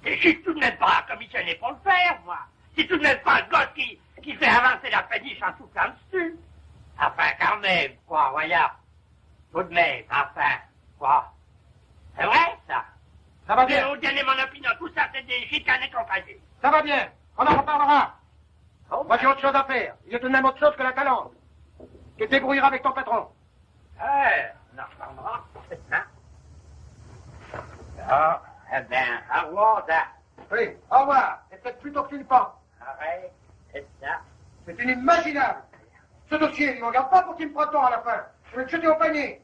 Speaker 1: Je suis tout de même pas commissionné pour le faire, moi. C'est tout de même pas le gosse qui fait avancer la péniche en soufflant dessus. Enfin, quand même, quoi, voyons. Tout de même, enfin, quoi. C'est vrai, ça?
Speaker 8: Ça va bien.
Speaker 1: Vous donnez mon opinion, tout ça, c'est des chicanes et compagnie.
Speaker 8: Ça va bien. On en reparlera.
Speaker 1: Oh,
Speaker 8: Moi, j'ai autre chose à faire. Il y a tout de même autre chose que la Talente. Tu te débrouilleras avec ton patron.
Speaker 1: On en reparlera. Hein? Ah, eh bien, au revoir, ça.
Speaker 8: Oui, au revoir. Et peut-être plutôt que tu le penses.
Speaker 1: Arrête, c'est ça.
Speaker 8: C'est inimaginable. Ce dossier, il ne m'en garde pas pour qu'il me protons à la fin. Je vais te jeter au panier.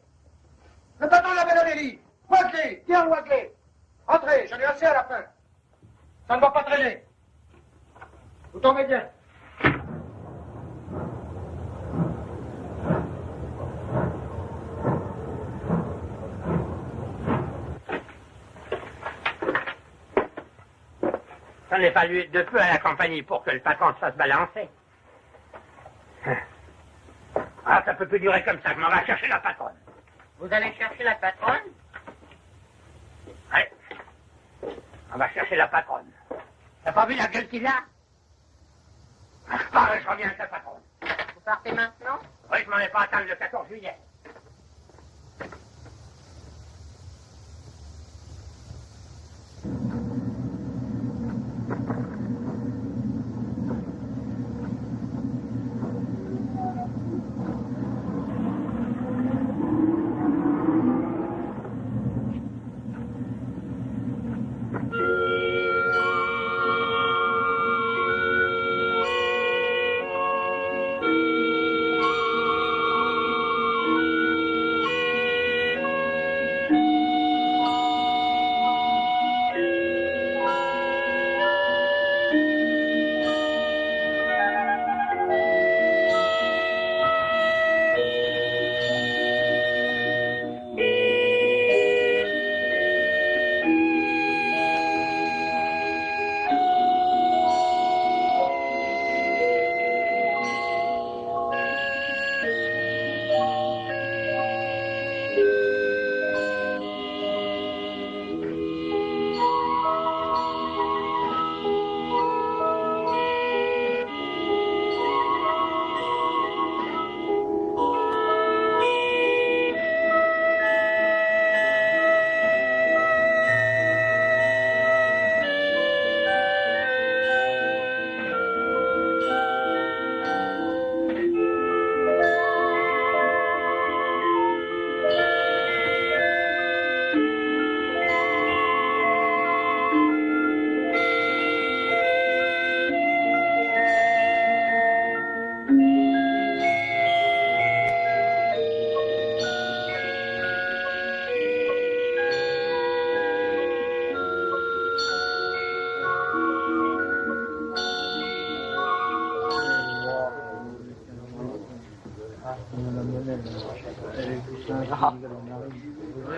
Speaker 8: Le patron de la belle Amélie. Wagley, tiens, Wagley. Entrez, j'en ai assez à la fin. Ça ne va pas traîner. Vous tombez bien.
Speaker 1: Ça n'est pas lieu de peu à la compagnie pour que le patron se fasse balancer. Ah, ça peut plus durer comme ça. Je m'en vais chercher la patronne.
Speaker 6: Vous allez chercher la patronne?
Speaker 1: Ouais. On va chercher la patronne. T'as pas vu la gueule qu'il a? Je reviens avec la patronne.
Speaker 6: Vous partez maintenant?
Speaker 1: Oui, je m'en ai pas à attendre le 14 juillet.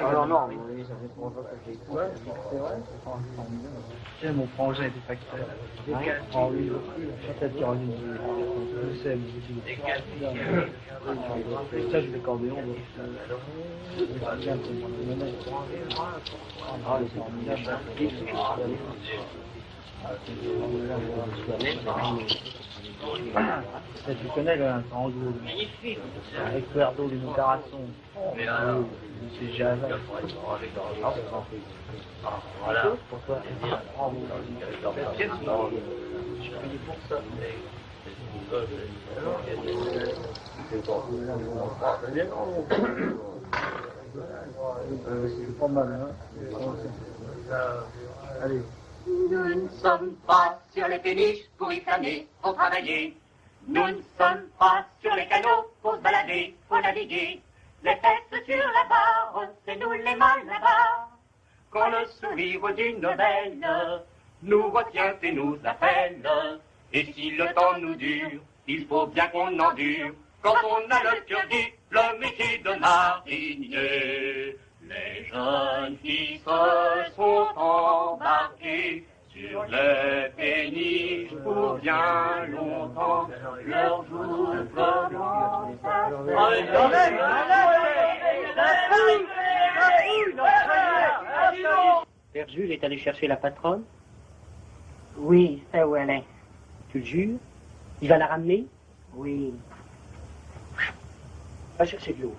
Speaker 8: Alors non,
Speaker 12: sais, mon frangin était facteur. Ah oui, peut-être qu'il y aura une... Je sais, mais ça, je l'accordéon. Tu connais le tango, avec Puerto de Montaraçon. C'est Java. Voilà. Pour toi, je suis payé pour ça. C'est pas mal, hein. Allez.
Speaker 13: Nous ne sommes pas sur les péniches pour y flâner, pour travailler. Nous ne sommes pas sur les canaux pour se balader, pour naviguer. Les fesses sur la barre, c'est nous les mâles là-bas. Quand le sourire d'une belle nous retient et nous appelle. Et si le temps nous dure, il faut bien qu'on endure. Quand on a le cœur dit, le métier de marinier. Les jeunes filles se sont embarquées sur les péniches pour bien longtemps. Leur jour commence à
Speaker 11: Père Jules est allé chercher la patronne?
Speaker 14: Oui, c'est où elle est.
Speaker 11: Tu le jures? Il va la ramener?
Speaker 14: Oui.
Speaker 11: Va chercher de l'eau.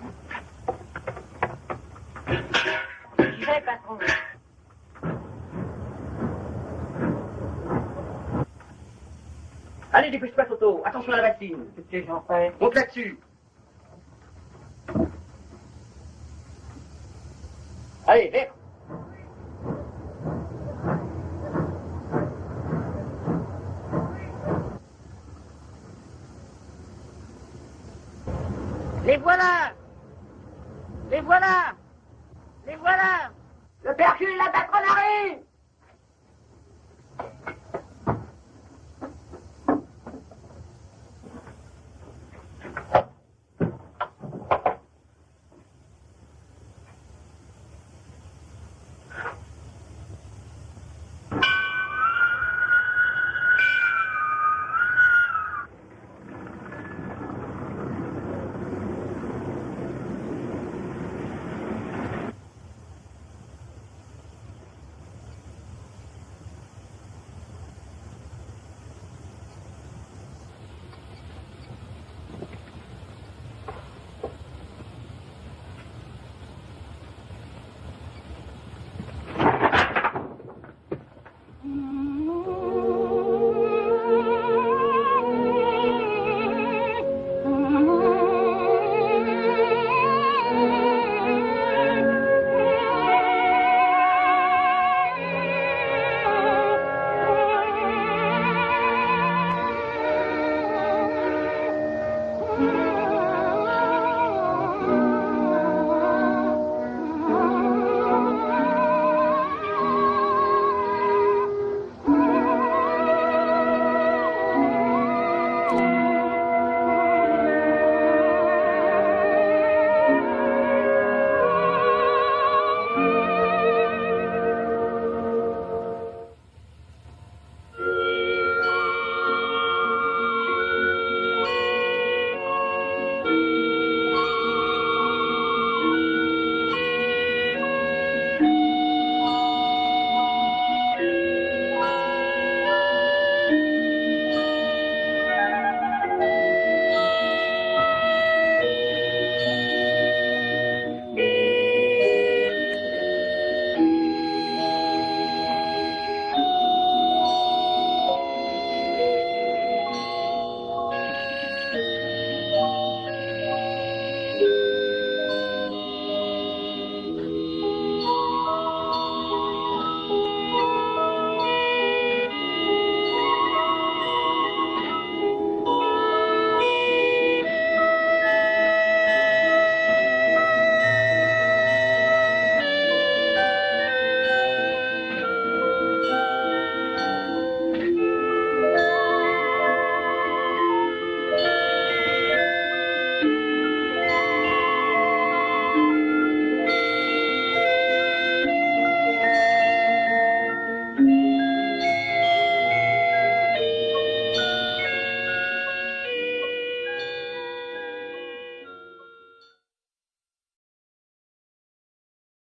Speaker 14: J'y vais, patron.
Speaker 11: Allez, dépêche-toi, Toto. Attention à la bassine.
Speaker 14: Qu'est-ce que j'en fais?
Speaker 11: Monte là-dessus. Allez, vert.
Speaker 14: Les voilà! Les voilà! Les voilà!
Speaker 13: Le père Jules, la patronne arrive!